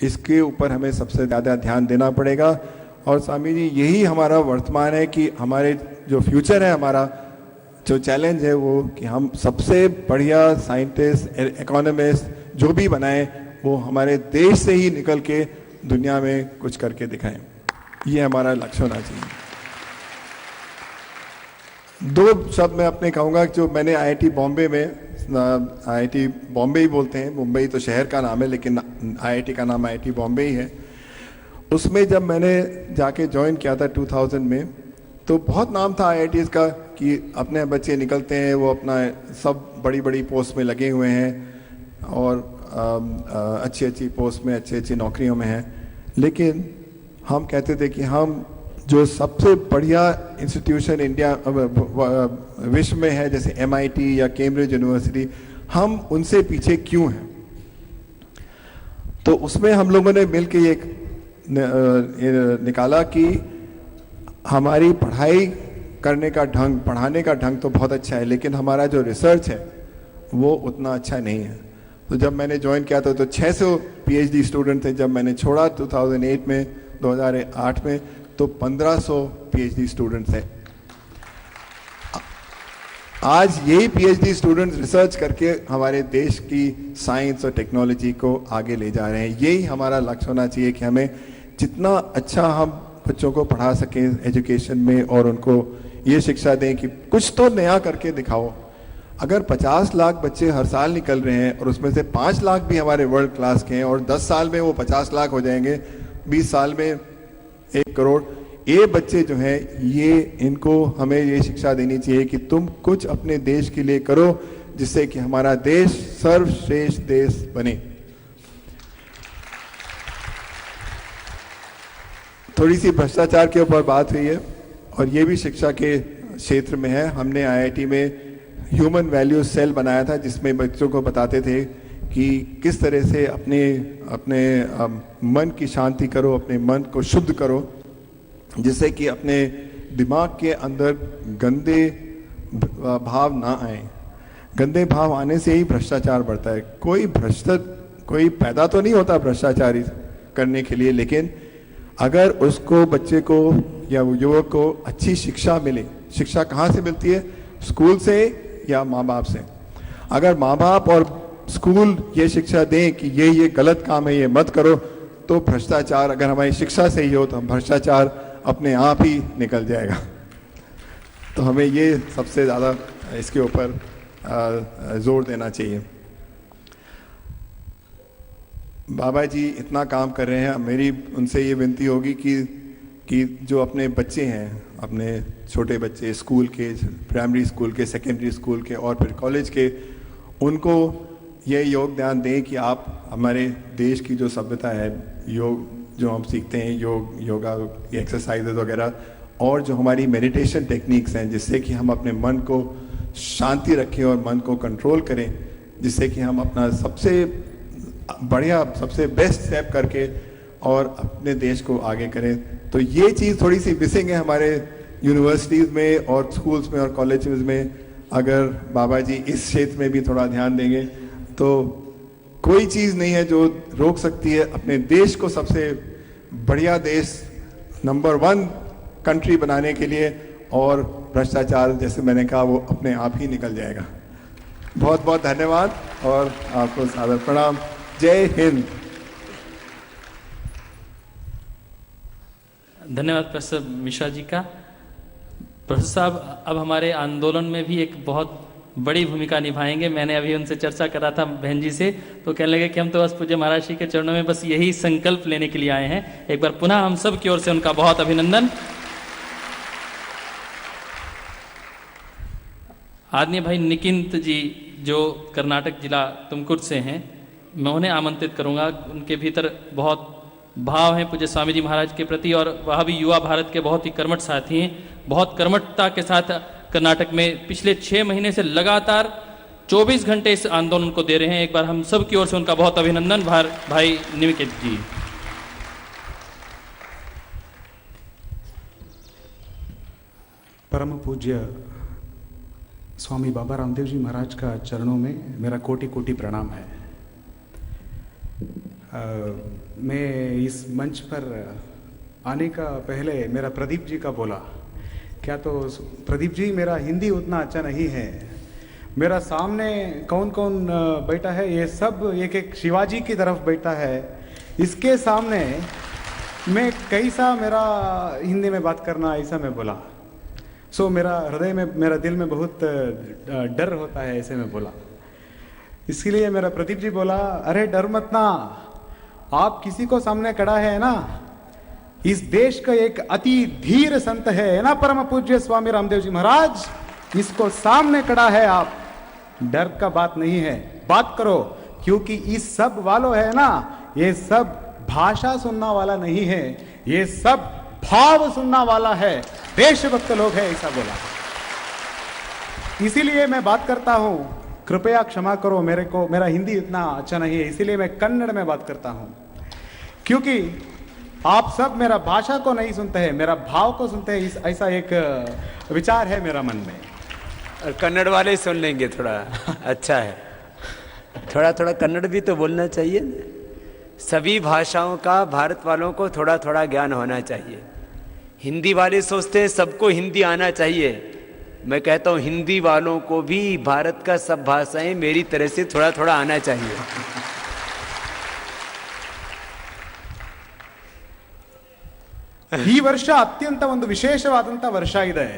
इसके ऊपर हमें सबसे ज़्यादा ध्यान देना पड़ेगा। और स्वामी जी, यही हमारा वर्तमान है कि हमारे जो फ्यूचर है, हमारा जो चैलेंज है वो कि हम सबसे बढ़िया साइंटिस्ट, इकोनॉमिस्ट जो भी बनाएं वो हमारे देश से ही निकल के दुनिया में कुछ करके दिखाएं। ये हमारा लक्ष्य होना चाहिए। 2 शब्द मैं अपने कहूँगा, जो मैंने IIT बॉम्बे में IIT बॉम्बे ही बोलते हैं, मुंबई तो शहर का नाम है लेकिन IIT का नाम IIT बॉम्बे ही है। उसमें जब मैंने जाके ज्वाइन किया था 2000 में, तो बहुत नाम था IITs का कि अपने बच्चे निकलते हैं वो अपना सब बड़ी बड़ी पोस्ट में लगे हुए हैं और अच्छी अच्छी पोस्ट में अच्छी अच्छी नौकरियों में हैं। लेकिन हम कहते थे कि हम जो सबसे बढ़िया इंस्टीट्यूशन इंडिया विश्व में है जैसे MIT या कैम्ब्रिज यूनिवर्सिटी, हम उनसे पीछे क्यों हैं। तो उसमें हम लोगों ने मिलकर ये निकाला कि हमारी पढ़ाई करने का ढंग, पढ़ाने का ढंग तो बहुत अच्छा है, लेकिन हमारा जो रिसर्च है वो उतना अच्छा नहीं है। तो जब मैंने ज्वाइन किया था तो 600 PhD स्टूडेंट थे। जब मैंने छोड़ा 2008 में 2008 में तो 1500 PhD स्टूडेंट्स हैं। आज यही PhD स्टूडेंट्स रिसर्च करके हमारे देश की साइंस और टेक्नोलॉजी को आगे ले जा रहे हैं। यही हमारा लक्ष्य होना चाहिए कि हमें जितना अच्छा हम बच्चों को पढ़ा सकें एजुकेशन में और उनको ये शिक्षा दें कि कुछ तो नया करके दिखाओ। अगर 50 लाख बच्चे हर साल निकल रहे हैं और उसमें से 5 लाख भी हमारे वर्ल्ड क्लास के हैं और 10 साल में वो 50 लाख हो जाएंगे, 20 साल में 1 करोड़, ये बच्चे जो हैं ये इनको हमें ये शिक्षा देनी चाहिए कि तुम कुछ अपने देश के लिए करो जिससे कि हमारा देश सर्वश्रेष्ठ देश बने। थोड़ी सी भ्रष्टाचार के ऊपर बात हुई है और ये भी शिक्षा के क्षेत्र में है। हमने IIT में ह्यूमन वैल्यू सेल बनाया था जिसमें बच्चों को बताते थे कि किस तरह से अपने मन की शांति करो, अपने मन को शुद्ध करो, जिससे कि अपने दिमाग के अंदर गंदे भाव ना आए। गंदे भाव आने से ही भ्रष्टाचार बढ़ता है। कोई पैदा तो नहीं होता भ्रष्टाचारी करने के लिए, लेकिन अगर उसको बच्चे को या युवक को अच्छी शिक्षा मिले। शिक्षा कहाँ से मिलती है? स्कूल से या माँ बाप से। अगर माँ बाप और स्कूल ये शिक्षा दें कि ये गलत काम है, ये मत करो, तो भ्रष्टाचार अगर हमारी शिक्षा से ही हो तो भ्रष्टाचार अपने आप ही निकल जाएगा। तो हमें ये सबसे ज़्यादा इसके ऊपर जोर देना चाहिए। बाबा जी इतना काम कर रहे हैं, मेरी उनसे ये विनती होगी कि जो अपने बच्चे हैं, अपने छोटे बच्चे स्कूल के, प्राइमरी स्कूल के, सेकेंडरी स्कूल के और फिर कॉलेज के, उनको ये योगदान दें कि आप हमारे देश की जो सभ्यता है, योग जो हम सीखते हैं, योगा एक्सरसाइजेज वगैरह, और जो हमारी मेडिटेशन टेक्निक्स हैं जिससे कि हम अपने मन को शांति रखें और मन को कंट्रोल करें, जिससे कि हम अपना सबसे बढ़िया, सबसे बेस्ट स्टेप करके और अपने देश को आगे करें। तो ये चीज़ थोड़ी सी मिसिंग है हमारे यूनिवर्सिटीज़ में और स्कूल्स में और कॉलेजेस में। अगर बाबा जी इस क्षेत्र में भी थोड़ा ध्यान देंगे तो कोई चीज़ नहीं है जो रोक सकती है अपने देश को सबसे बढ़िया देश, नंबर 1 कंट्री बनाने के लिए। और भ्रष्टाचार, जैसे मैंने कहा, वो अपने आप ही निकल जाएगा। बहुत बहुत धन्यवाद और आपको सादर प्रणाम। जय हिंद। धन्यवाद प्रोफेसर मिश्रा जी का। प्रोफेसर साहब अब हमारे आंदोलन में भी एक बहुत बड़ी भूमिका निभाएंगे। मैंने अभी उनसे चर्चा करा था बहन जी से, तो कहने लगे कि हम तो बस पूज्य महाराज जी के चरणों में बस यही संकल्प लेने के लिए आए हैं। एक बार पुनः हम सब की ओर से उनका बहुत अभिनंदन। आदरणीय भाई निकिंत जी जो कर्नाटक जिला तुमकुर से हैं, मैं उन्हें आमंत्रित करूंगा। उनके भीतर बहुत भाव हैं पूज्य स्वामी जी महाराज के प्रति, और वह भी युवा भारत के बहुत ही कर्मठ साथी हैं। बहुत कर्मठता के साथ कर्नाटक में पिछले 6 महीने से लगातार 24 घंटे इस आंदोलन को दे रहे हैं। एक बार हम सब की ओर से उनका बहुत अभिनंदन। भाई निकिंत जी। परम पूज्य स्वामी बाबा रामदेव जी महाराज का चरणों में मेरा कोटि कोटि प्रणाम है। मैं इस मंच पर आने का पहले मेरा प्रदीप जी का बोला, क्या तो प्रदीप जी मेरा हिंदी उतना अच्छा नहीं है, मेरा सामने कौन कौन बैठा है ये सब एक एक शिवाजी की तरफ बैठा है, इसके सामने मैं कैसा मेरा हिंदी में बात करना, ऐसा मैं बोला। सो मेरा हृदय में, मेरा दिल में बहुत डर होता है, ऐसे में बोला। इसीलिए मेरा प्रदीप जी बोला, अरे डर मत ना, आप किसी को सामने खड़ा है ना, इस देश का एक अति धीर संत है ना, परम पूज्य स्वामी रामदेव जी महाराज, इसको सामने खड़ा है, आप डर का बात नहीं है, बात करो। क्योंकि इस सब वालों है ना, ये सब भाषा सुनना वाला नहीं है, ये सब भाव सुनना वाला है, देशभक्त लोग है, ऐसा बोला। इसीलिए मैं बात करता हूं, कृपया क्षमा करो, मेरा हिंदी इतना अच्छा नहीं है, इसीलिए मैं कन्नड़ में बात करता हूं। क्योंकि आप सब मेरा भाषा को नहीं सुनते हैं, मेरा भाव को सुनते हैं, ऐसा एक विचार है मेरा मन में। और कन्नड़ वाले सुन लेंगे, थोड़ा अच्छा है, थोड़ा थोड़ा कन्नड़ भी तो बोलना चाहिए। सभी भाषाओं का भारत वालों को थोड़ा थोड़ा ज्ञान होना चाहिए। हिंदी वाले सोचते हैं सबको हिंदी आना चाहिए, मैं कहता हूँ हिंदी वालों को भी भारत का सब भाषाएं मेरी तरह से थोड़ा थोड़ा आना चाहिए। ಈ ವರ್ಷ ಅತ್ಯಂತ ಒಂದು ವಿಶೇಷವಾದಂತ ವರ್ಷ ಇದೆ।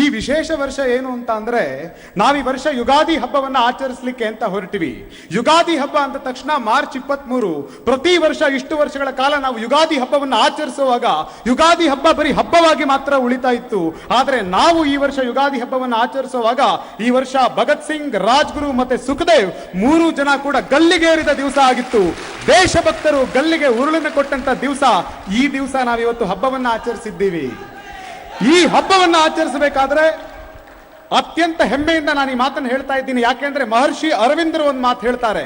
ಈ ವಿಶೇಷ ವರ್ಷ ಏನು ಅಂತ ಅಂದ್ರೆ, ನಾವು ಈ ವರ್ಷ ಯುಗಾದಿ ಹಬ್ಬವನ್ನ ಆಚರಿಸಲಿಕ್ಕೆ ಅಂತ ಹೊರಟಿವಿ। ಯುಗಾದಿ ಹಬ್ಬ ಅಂದ ತಕ್ಷಣ ಮಾರ್ಚ್ 23, ಪ್ರತಿ ವರ್ಷ ಇಷ್ಟು ವರ್ಷಗಳ ಕಾಲ ನಾವು ಯುಗಾದಿ ಹಬ್ಬವನ್ನ ಆಚರಿಸುವಾಗ ಯುಗಾದಿ ಹಬ್ಬ ಬರೀ ಹಬ್ಬವಾಗಿ ಮಾತ್ರ ಉಳಿತಾ ಇತ್ತು। ಆದ್ರೆ ನಾವು ಈ ವರ್ಷ ಯುಗಾದಿ ಹಬ್ಬವನ್ನ ಆಚರಿಸುವಾಗ ಈ ವರ್ಷ ಭಗತ್ ಸಿಂಗ್, ರಾಜ್ಗುರು ಮತ್ತೆ ಸುಖದೇವ್ 3 ಜನ ಕೂಡ ಗಲ್ಲಿಗೇರಿದ ದಿವಸ ಆಗಿತ್ತು। ದೇಶಭಕ್ತರು ಗಲ್ಲಿಗೆ ಉರುಳನ್ನು ಕೊಟ್ಟಂತ ದಿವಸ ಈ ದಿವಸ ನಾವಿವತ್ತು ಹಬ್ಬವನ್ನ ಆಚರಿಸಿದ್ದೀವಿ। ಈ ಹಬ್ಬವನ್ನು ಆಚರಿಸಬೇಕಾದ್ರೆ ಅತ್ಯಂತ ಹೆಮ್ಮೆಯಿಂದ ನಾನು ಈ ಮಾತನ್ನು ಹೇಳ್ತಾ ಇದ್ದೀನಿ। ಯಾಕೆಂದ್ರೆ ಮಹರ್ಷಿ ಅರವಿಂದರು ಒಂದು ಮಾತು ಹೇಳ್ತಾರೆ,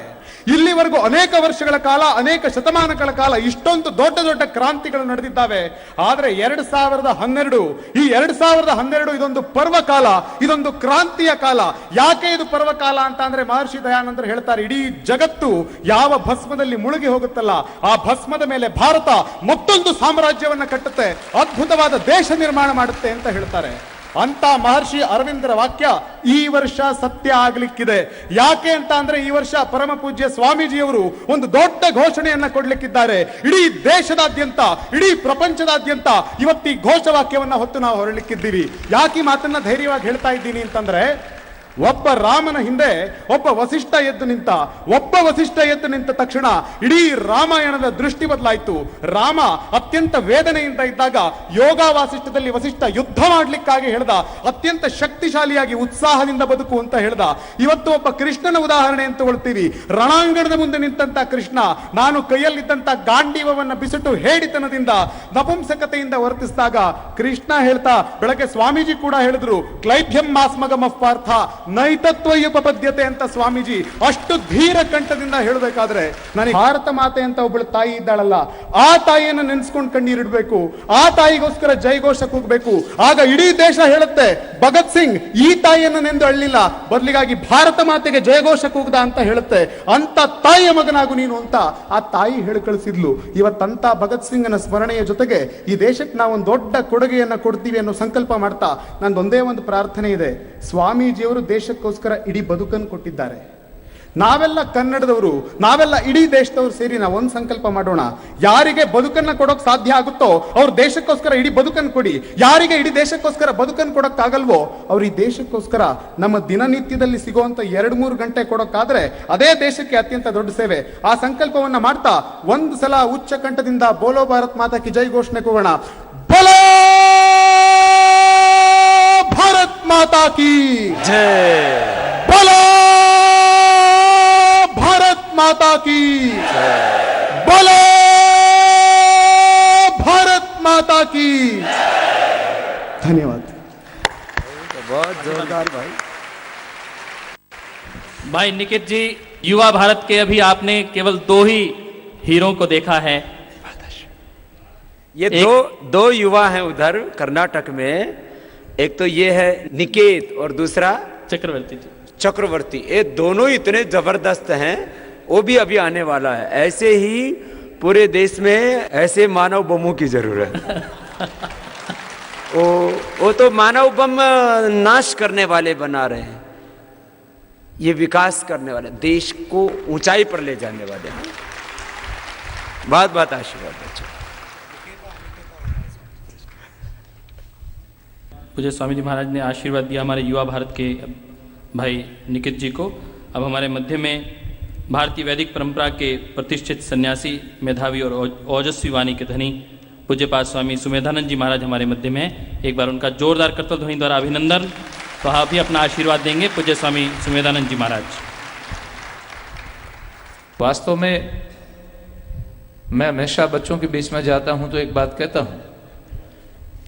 ಇಲ್ಲಿವರೆಗೂ ಅನೇಕ ವರ್ಷಗಳ ಕಾಲ, ಅನೇಕ ಶತಮಾನಗಳ ಕಾಲ ಇಷ್ಟೊಂದು ದೊಡ್ಡ ದೊಡ್ಡ ಕ್ರಾಂತಿಗಳು ನಡೆದಿದ್ದಾವೆ, ಆದ್ರೆ 2012 ಈ 2012 ಇದೊಂದು ಪರ್ವಕಾಲ, ಇದೊಂದು ಕ್ರಾಂತಿಯ ಕಾಲ। ಯಾಕೆ ಇದು ಪರ್ವಕಾಲ ಅಂತ ಅಂದ್ರೆ ಮಹರ್ಷಿ ದಯಾನಂದರು ಹೇಳ್ತಾರೆ, ಇಡೀ ಜಗತ್ತು ಯಾವ ಭಸ್ಮದಲ್ಲಿ ಮುಳುಗಿ ಹೋಗುತ್ತಲ್ಲ, ಆ ಭಸ್ಮದ ಮೇಲೆ ಭಾರತ ಮತ್ತೊಂದು ಸಾಮ್ರಾಜ್ಯವನ್ನ ಕಟ್ಟುತ್ತೆ, ಅದ್ಭುತವಾದ ದೇಶ ನಿರ್ಮಾಣ ಮಾಡುತ್ತೆ ಅಂತ ಹೇಳ್ತಾರೆ। ಅಂತ ಮಹರ್ಷಿ ಅರವಿಂದರ ವಾಕ್ಯ ಈ ವರ್ಷ ಸತ್ಯ ಆಗ್ಲಿಕ್ಕಿದೆ। ಯಾಕೆ ಅಂತ ಅಂದ್ರೆ ಈ ವರ್ಷ ಪರಮ ಪೂಜ್ಯ ಸ್ವಾಮೀಜಿಯವರು ಒಂದು ದೊಡ್ಡ ಘೋಷಣೆಯನ್ನ ಕೊಡ್ಲಿಕ್ಕಿದ್ದಾರೆ। ಇಡೀ ದೇಶದಾದ್ಯಂತ, ಇಡೀ ಪ್ರಪಂಚದಾದ್ಯಂತ ಇವತ್ತು ಈ ಘೋಷವಾಕ್ಯವನ್ನ ಹೊತ್ತು ನಾವು ಹೊರಲಿಕ್ಕಿದ್ದೀವಿ। ಯಾಕೆ ಈ ಮಾತನ್ನ ಧೈರ್ಯವಾಗಿ ಹೇಳ್ತಾ ಇದ್ದೀನಿ ಅಂತಂದ್ರೆ, ಒಬ್ಬ ರಾಮನ ಹಿಂದೆ ಒಬ್ಬ ವಸಿಷ್ಠ ಎದ್ದು ನಿಂತ ತಕ್ಷಣ ಇಡೀ ರಾಮಾಯಣದ ದೃಷ್ಟಿ ಬದಲಾಯಿತು। ರಾಮ ಅತ್ಯಂತ ವೇದನೆಯಿಂದ ಇದ್ದಾಗ ಯೋಗ ವಾಸಿಷ್ಠದಲ್ಲಿ ವಸಿಷ್ಠ ಯುದ್ಧ ಮಾಡ್ಲಿಕ್ಕಾಗಿ ಹೇಳ್ದ, ಅತ್ಯಂತ ಶಕ್ತಿಶಾಲಿಯಾಗಿ ಉತ್ಸಾಹದಿಂದ ಬದುಕು ಅಂತ ಹೇಳ್ದ। ಇವತ್ತು ಒಬ್ಬ ಕೃಷ್ಣನ ಉದಾಹರಣೆ ಅಂತ ತಗೊಳ್ತೀವಿ, ರಣಾಂಗಣದ ಮುಂದೆ ನಿಂತಂತ ಕೃಷ್ಣ ನಾನು ಕೈಯಲ್ಲಿದ್ದಂತ ಗಾಂಡೀವವನ್ನ ಬಿಸಿಟ್ಟು ಹೇಡಿತನದಿಂದ ನಪುಂಸಕತೆಯಿಂದ ವರ್ತಿಸಿದಾಗ ಕೃಷ್ಣ ಹೇಳ್ತಾ, ಬೆಳಗ್ಗೆ ಸ್ವಾಮೀಜಿ ಕೂಡ ಹೇಳಿದ್ರು, ಕ್ಲೈಭ್ಯಂ ಮಾಸ್ಮಗಮ ಪಾರ್ಥ ನೈತತ್ವಯುಪಪದ್ಯತೆ ಅಂತ ಸ್ವಾಮೀಜಿ ಅಷ್ಟು ಧೀರ ಕಂಠದಿಂದ ಹೇಳಬೇಕಾದ್ರೆ, ನನಗೆ ಭಾರತ ಮಾತೆ ಅಂತ ಒಬ್ಬಳು ತಾಯಿ ಇದ್ದಾಳಲ್ಲ, ಆ ತಾಯಿಯನ್ನು ನೆನೆಸ್ಕೊಂಡು ಕಣ್ಣೀರಿಡ್ಬೇಕು, ಆ ತಾಯಿಗೋಸ್ಕರ ಜೈಘೋಷ ಕೂಗಬೇಕು। ಆಗ ಇಡೀ ದೇಶ ಹೇಳುತ್ತೆ, ಭಗತ್ ಸಿಂಗ್ ಈ ತಾಯಿಯನ್ನು ನೆಂದು ಅಳ್ಳಿಲ್ಲ, ಬದಲಿಗಾಗಿ ಭಾರತ ಮಾತೆಗೆ ಜಯಘೋಷ ಕೂಗ್ದ ಅಂತ ಹೇಳುತ್ತೆ। ಅಂತ ತಾಯಿಯ ಮಗನಾಗು ನೀನು ಅಂತ ಆ ತಾಯಿ ಹೇಳಿ ಕಳಿಸಿದ್ಲು। ಇವತ್ತಂತ ಭಗತ್ ಸಿಂಗ್ನ ಸ್ಮರಣೆಯ ಜೊತೆಗೆ ಈ ದೇಶಕ್ಕೆ ನಾವು ಒಂದು ದೊಡ್ಡ ಕೊಡುಗೆಯನ್ನ ಕೊಡ್ತೀವಿ ಅನ್ನೋ ಸಂಕಲ್ಪ ಮಾಡ್ತಾ ನಂದೊಂದೇ ಒಂದು ಪ್ರಾರ್ಥನೆ ಇದೆ, ಸ್ವಾಮೀಜಿಯವರು ದೇಶಕ್ಕೋಸ್ಕರ ಇಡೀ ಬದುಕನ್ನು ಕೊಟ್ಟಿದ್ದಾರೆ। ನಾವೆಲ್ಲ ಕನ್ನಡದವರು, ನಾವೆಲ್ಲ ಇಡೀ ದೇಶದವರು ಸೇರಿ ನಾವು ಒಂದು ಸಂಕಲ್ಪ ಮಾಡೋಣ, ಯಾರಿಗೆ ಬದುಕನ್ನ ಕೊಡೋಕ್ ಸಾಧ್ಯ ಆಗುತ್ತೋ ಅವ್ರ ದೇಶಕ್ಕೋಸ್ಕರ ಇಡೀ ಬದುಕನ್ನು ಕೊಡಿ, ಯಾರಿಗೆ ಇಡೀ ದೇಶಕ್ಕೋಸ್ಕರ ಬದುಕನ್ನು ಕೊಡೋಕ್ಕಾಗಲ್ವೋ ಅವ್ರು ಈ ದೇಶಕ್ಕೋಸ್ಕರ ನಮ್ಮ ದಿನನಿತ್ಯದಲ್ಲಿ ಸಿಗುವಂತ 2-3 ಗಂಟೆ ಕೊಡೋಕ್ಕಾದ್ರೆ ಅದೇ ದೇಶಕ್ಕೆ ಅತ್ಯಂತ ದೊಡ್ಡ ಸೇವೆ। ಆ ಸಂಕಲ್ಪವನ್ನ ಮಾಡ್ತಾ ಒಂದು ಸಲ ಉಚ್ಚ ಕಂಠದಿಂದ ಬೋಲೋ ಭಾರತ್ ಮಾತಾ ಕಿ ಜೈ ಘೋಷಣೆ ಕೂಗೋಣ, ಬೋಲೋ भारत माता की जय, बोलो भारत माता की जय, बोलो भारत माता की जय। धन्यवाद। बहुत जोरदार भाई। भाई निकित जी, युवा भारत के अभी आपने केवल 2 ही हीरो को देखा है। ये दो युवा हैं उधर कर्नाटक में, एक तो ये है निकेत और दूसरा चक्रवर्ती जी, चक्रवर्ती। ये दोनों इतने जबरदस्त हैं, वो भी अभी आने वाला है। ऐसे ही पूरे देश में ऐसे मानव बमों की जरूरत है। वो तो मानव बम नाश करने वाले बना रहे हैं, ये विकास करने वाले, देश को ऊंचाई पर ले जाने वाले हैं। बहुत बहुत आशीर्वाद बच्चों। पूज्य स्वामी जी महाराज ने आशीर्वाद दिया हमारे युवा भारत के भाई निकित जी को। अब हमारे मध्य में भारतीय वैदिक परंपरा के प्रतिष्ठित सन्यासी, मेधावी और ओजस्वी वाणी के धनी पूज्यपाद स्वामी सुमेधानंद जी महाराज हमारे मध्य में हैं। एक बार उनका जोरदार करतल ध्वनि द्वारा अभिनंदन। तो आप भी अपना आशीर्वाद देंगे पूज्य स्वामी सुमेधानंद जी महाराज। वास्तव में मैं हमेशा बच्चों के बीच में जाता हूं तो एक बात कहता हूं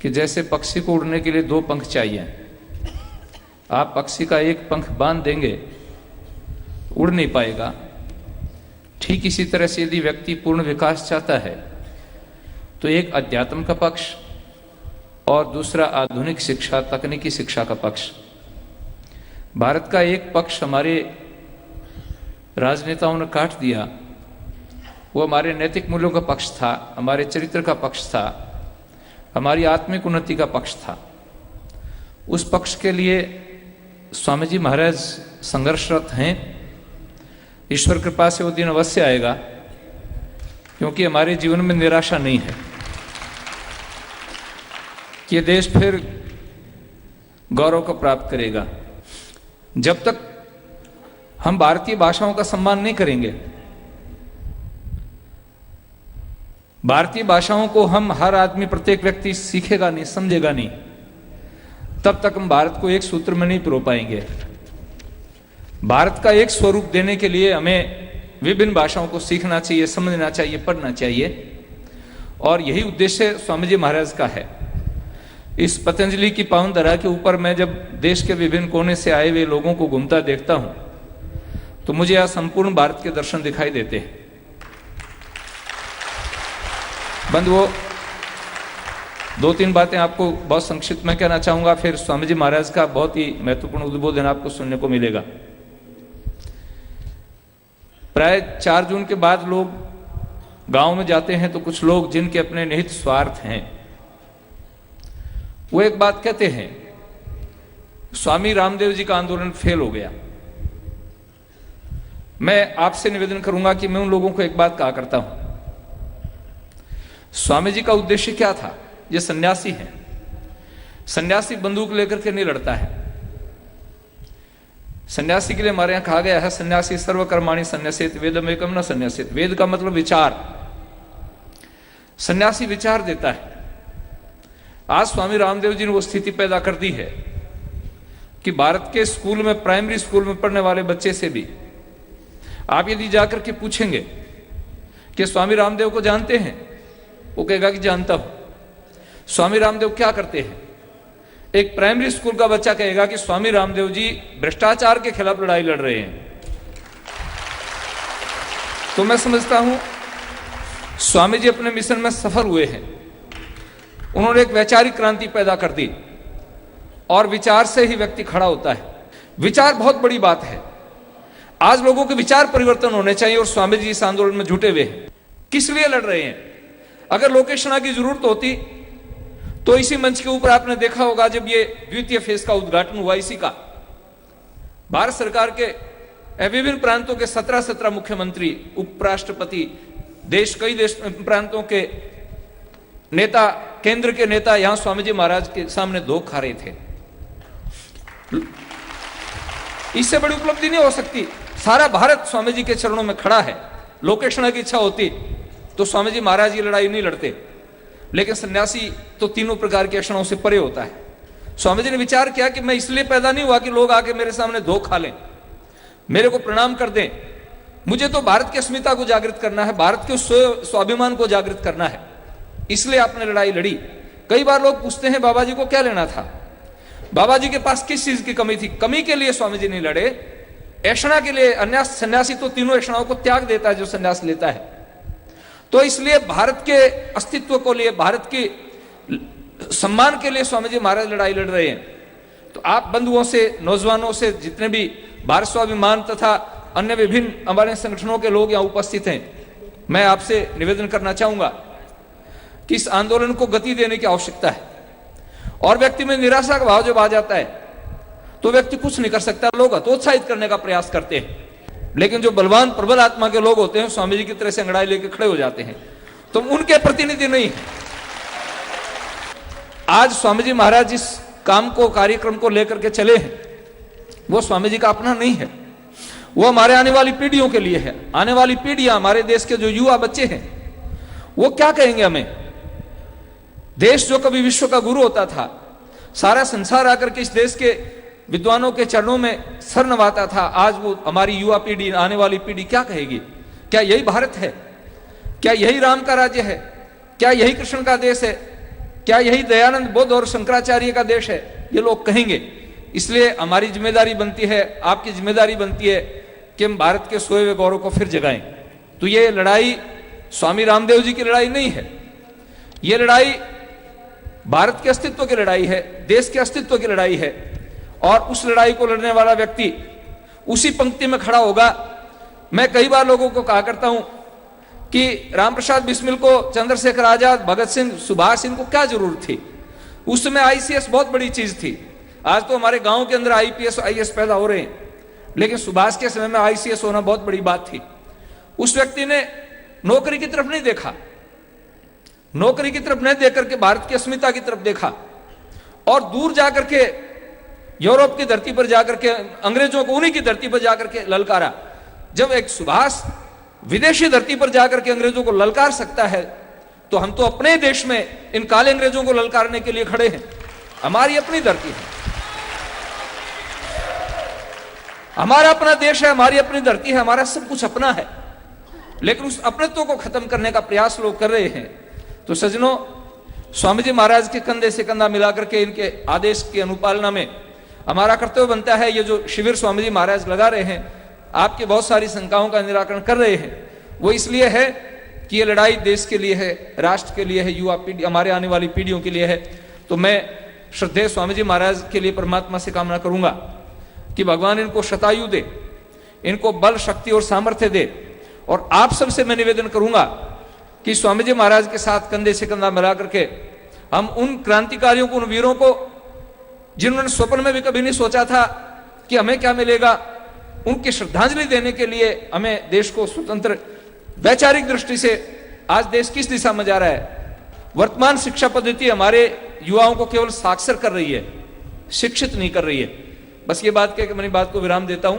कि जैसे पक्षी को उड़ने के लिए 2 पंख चाहिए, आप पक्षी का एक पंख बांध देंगे उड़ नहीं पाएगा। ठीक इसी तरह से यदि व्यक्ति पूर्ण विकास चाहता है तो एक अध्यात्म का पक्ष और दूसरा आधुनिक शिक्षा, तकनीकी शिक्षा का पक्ष। भारत का एक पक्ष हमारे राजनेताओं ने काट दिया, वो हमारे नैतिक मूल्यों का पक्ष था, हमारे चरित्र का पक्ष था, हमारी आत्मिक उन्नति का पक्ष था। उस पक्ष के लिए स्वामी जी महाराज संघर्षरत हैं। ईश्वर कृपा से वो दिन अवश्य आएगा, क्योंकि हमारे जीवन में निराशा नहीं है कि ये देश फिर गौरव को प्राप्त करेगा। जब तक हम भारतीय भाषाओं का सम्मान नहीं करेंगे, भारतीय भाषाओं को हम हर आदमी, प्रत्येक व्यक्ति सीखेगा नहीं, समझेगा नहीं, तब तक हम भारत को एक सूत्र में नहीं पिरो पाएंगे। भारत का एक स्वरूप देने के लिए हमें विभिन्न भाषाओं को सीखना चाहिए, समझना चाहिए, पढ़ना चाहिए, और यही उद्देश्य स्वामी जी महाराज का है। इस पतंजलि की पावन धरा के ऊपर मैं जब देश के विभिन्न कोने से आए हुए लोगों को घूमता देखता हूं तो मुझे यह संपूर्ण भारत के दर्शन दिखाई देते हैं। बंधुओं, 2-3 बातें आपको बहुत संक्षिप्त में कहना चाहूंगा, फिर स्वामी जी महाराज का बहुत ही महत्वपूर्ण उद्बोधन आपको सुनने को मिलेगा। प्राय 4 जून के बाद लोग गांव में जाते हैं तो कुछ लोग जिनके अपने निहित स्वार्थ हैं, वो एक बात कहते हैं, स्वामी रामदेव जी का आंदोलन फेल हो गया। मैं आपसे निवेदन करूंगा कि मैं उन लोगों को एक बात कहा करता हूं, स्वामी जी का उद्देश्य क्या था? ये सन्यासी हैं, सन्यासी बंदूक लेकर के नहीं लड़ता है। सन्यासी के लिए हमारे यहां कहा गया है, सन्यासी सर्वकर्माणि सन्यासेत वेदम एकम न सन्यासेत। वेद का मतलब विचार, सन्यासी विचार देता है। आज स्वामी रामदेव जी ने वो स्थिति पैदा कर दी है कि भारत के स्कूल में, प्राइमरी स्कूल में पढ़ने वाले बच्चे से भी आप यदि जाकर के पूछेंगे कि स्वामी रामदेव को जानते हैं, वो कहेगा कि जानता हूं। स्वामी रामदेव क्या करते हैं? एक प्राइमरी स्कूल का बच्चा कहेगा कि स्वामी रामदेव जी भ्रष्टाचार के खिलाफ लड़ाई लड़ रहे हैं। तो मैं समझता हूं स्वामी जी अपने मिशन में सफल हुए हैं। उन्होंने एक वैचारिक क्रांति पैदा कर दी, और विचार से ही व्यक्ति खड़ा होता है। विचार बहुत बड़ी बात है। आज लोगों के विचार परिवर्तन होने चाहिए, और स्वामी जी इस आंदोलन में जुटे हुए हैं। किस लिए लड़ रहे हैं? अगर लोकेशना की जरूरत होती तो इसी मंच के ऊपर आपने देखा होगा, जब ये द्वितीय फेज का उद्घाटन हुआ, इसी का भारत सरकार के विभिन्न प्रांतों के 17 मुख्यमंत्री, उपराष्ट्रपति, कई देश प्रांतों के नेता, केंद्र के नेता यहां स्वामी जी महाराज के सामने धो खा रहे थे। इससे बड़ी उपलब्धि नहीं हो सकती। सारा भारत स्वामी जी के चरणों में खड़ा है। लोकेशना की इच्छा होती तो स्वामी जी महाराज ये लड़ाई नहीं लड़ते, लेकिन सन्यासी तो तीनों प्रकार के अक्षणों से परे होता है। स्वामी जी ने विचार किया कि मैं इसलिए पैदा नहीं हुआ कि लोग आके मेरे सामने धो खा लें, मेरे को प्रणाम कर दें। मुझे तो भारत की अस्मिता को जागृत करना है, भारत के स्वाभिमान को जागृत करना है। इसलिए आपने लड़ाई लड़ी। कई बार लोग पूछते हैं, बाबा जी को क्या लेना था? बाबा जी के पास किस चीज की कमी थी? कमी के लिए स्वामी जी नहीं लड़े, ऐषणा के लिए। अन्य सन्यासी तो तीनों ऐषणाओं को त्याग देता है जो सन्यास लेता है। तो इसलिए भारत के अस्तित्व को लिए, भारत के सम्मान के लिए स्वामी जी महाराज लड़ाई लड़ रहे हैं। तो आप बंधुओं से, नौजवानों से, जितने भी भारत स्वाभिमान तथा अन्य विभिन्न हमारे संगठनों के लोग यहां उपस्थित हैं, मैं आपसे निवेदन करना चाहूंगा कि इस आंदोलन को गति देने की आवश्यकता है। और व्यक्ति में निराशा का भाव जब आ जाता है तो व्यक्ति कुछ नहीं कर सकता। लोग हतोत्साहित करने का प्रयास करते हैं, लेकिन जो बलवान प्रबल आत्मा के लोग होते हैं, स्वामी जी की तरह से अंगड़ाई लेकर खड़े हो जाते हैं। तो उनके प्रतिनिधि नहीं है। आज स्वामी जी महाराज जिस काम को, कार्यक्रम को लेकर के चले हैं, वो स्वामी जी का अपना नहीं है। वो हमारे आने वाली पीढ़ियों के लिए है। आने वाली पीढ़ियां, हमारे देश के जो युवा बच्चे हैं, वो क्या कहेंगे हमें? देश जो कभी विश्व का गुरु होता था, सारा संसार आकर के इस देश के विद्वानों के चरणों में सर नवाता था, आज वो हमारी युवा पीढ़ी, आने वाली पीढ़ी क्या कहेगी? क्या यही भारत है? क्या यही राम का राज्य है? क्या यही कृष्ण का देश है? क्या यही दयानंद, बुद्ध और शंकराचार्य का देश है? ये लोग कहेंगे। इसलिए हमारी जिम्मेदारी बनती है, आपकी जिम्मेदारी बनती है कि हम भारत के सोए हुए गौरव को फिर जगाएं। तो ये लड़ाई स्वामी रामदेव जी की लड़ाई नहीं है, ये लड़ाई भारत के अस्तित्व की लड़ाई है, देश के अस्तित्व की लड़ाई है। और उस लड़ाई को लड़ने वाला व्यक्ति उसी पंक्ति में खड़ा होगा। मैं कई बार लोगों को कहा करता हूं कि रामप्रसाद बिस्मिल को, चंद्रशेखर आजाद, भगत सिंह, सुभाष, इनको क्या जरूरत थी? उस समय आईसीएस बहुत बड़ी चीज थी। आज तो हमारे गांव के अंदर आईपीएस, आईएएस पैदा हो रहे हैं, लेकिन सुभाष के समय में आईसीएस होना बहुत बड़ी बात थी। उस व्यक्ति ने नौकरी की तरफ नहीं देखा, नौकरी की तरफ नहीं देख करके भारत की अस्मिता की तरफ देखा, और दूर जाकर के यूरोप की धरती पर जाकर के अंग्रेजों को उन्हीं की धरती पर जाकर के ललकारा। जब एक सुभाष विदेशी धरती पर जाकर के अंग्रेजों को ललकार सकता है, तो हम तो अपने देश में इन काले अंग्रेजों को ललकारने के लिए खड़े हैं। हमारी अपनी धरती है, हमारा अपना देश है, हमारी अपनी धरती है, हमारा सब कुछ अपना है, लेकिन उस अपनत्व को खत्म करने का प्रयास लोग कर रहे हैं। तो सज्जनों, स्वामी जी महाराज के कंधे से कंधा मिलाकर के इनके आदेश की अनुपालना में हमारा कर्तव्य बनता है। ये जो शिविर स्वामी जी महाराज लगा रहे हैं, आपकी बहुत सारी शंकाओं का निराकरण कर रहे हैं, वो इसलिए है कि ये लड़ाई देश के लिए है, राष्ट्र के लिए है, युवा पीढ़ी, हमारे आने वाली पीढ़ियों के लिए है। तो मैं श्रद्धेय स्वामी जी महाराज के लिए परमात्मा से कामना करूंगा कि भगवान इनको शतायु दे, इनको बल, शक्ति और सामर्थ्य दे। और आप सबसे मैं निवेदन करूंगा कि स्वामी जी महाराज के साथ कंधे से कंधा मिला करके हम उन क्रांतिकारियों को, उन वीरों को, जिन्होंने स्वप्न में भी कभी नहीं सोचा था कि हमें क्या मिलेगा, उनकी श्रद्धांजलि देने के लिए हमें देश को स्वतंत्र, वैचारिक दृष्टि से आज देश किस दिशा में जा रहा है। वर्तमान शिक्षा पद्धति हमारे युवाओं को केवल साक्षर कर रही है, शिक्षित नहीं कर रही है। बस ये बात कह के मैं अपनी बात को विराम देता हूं।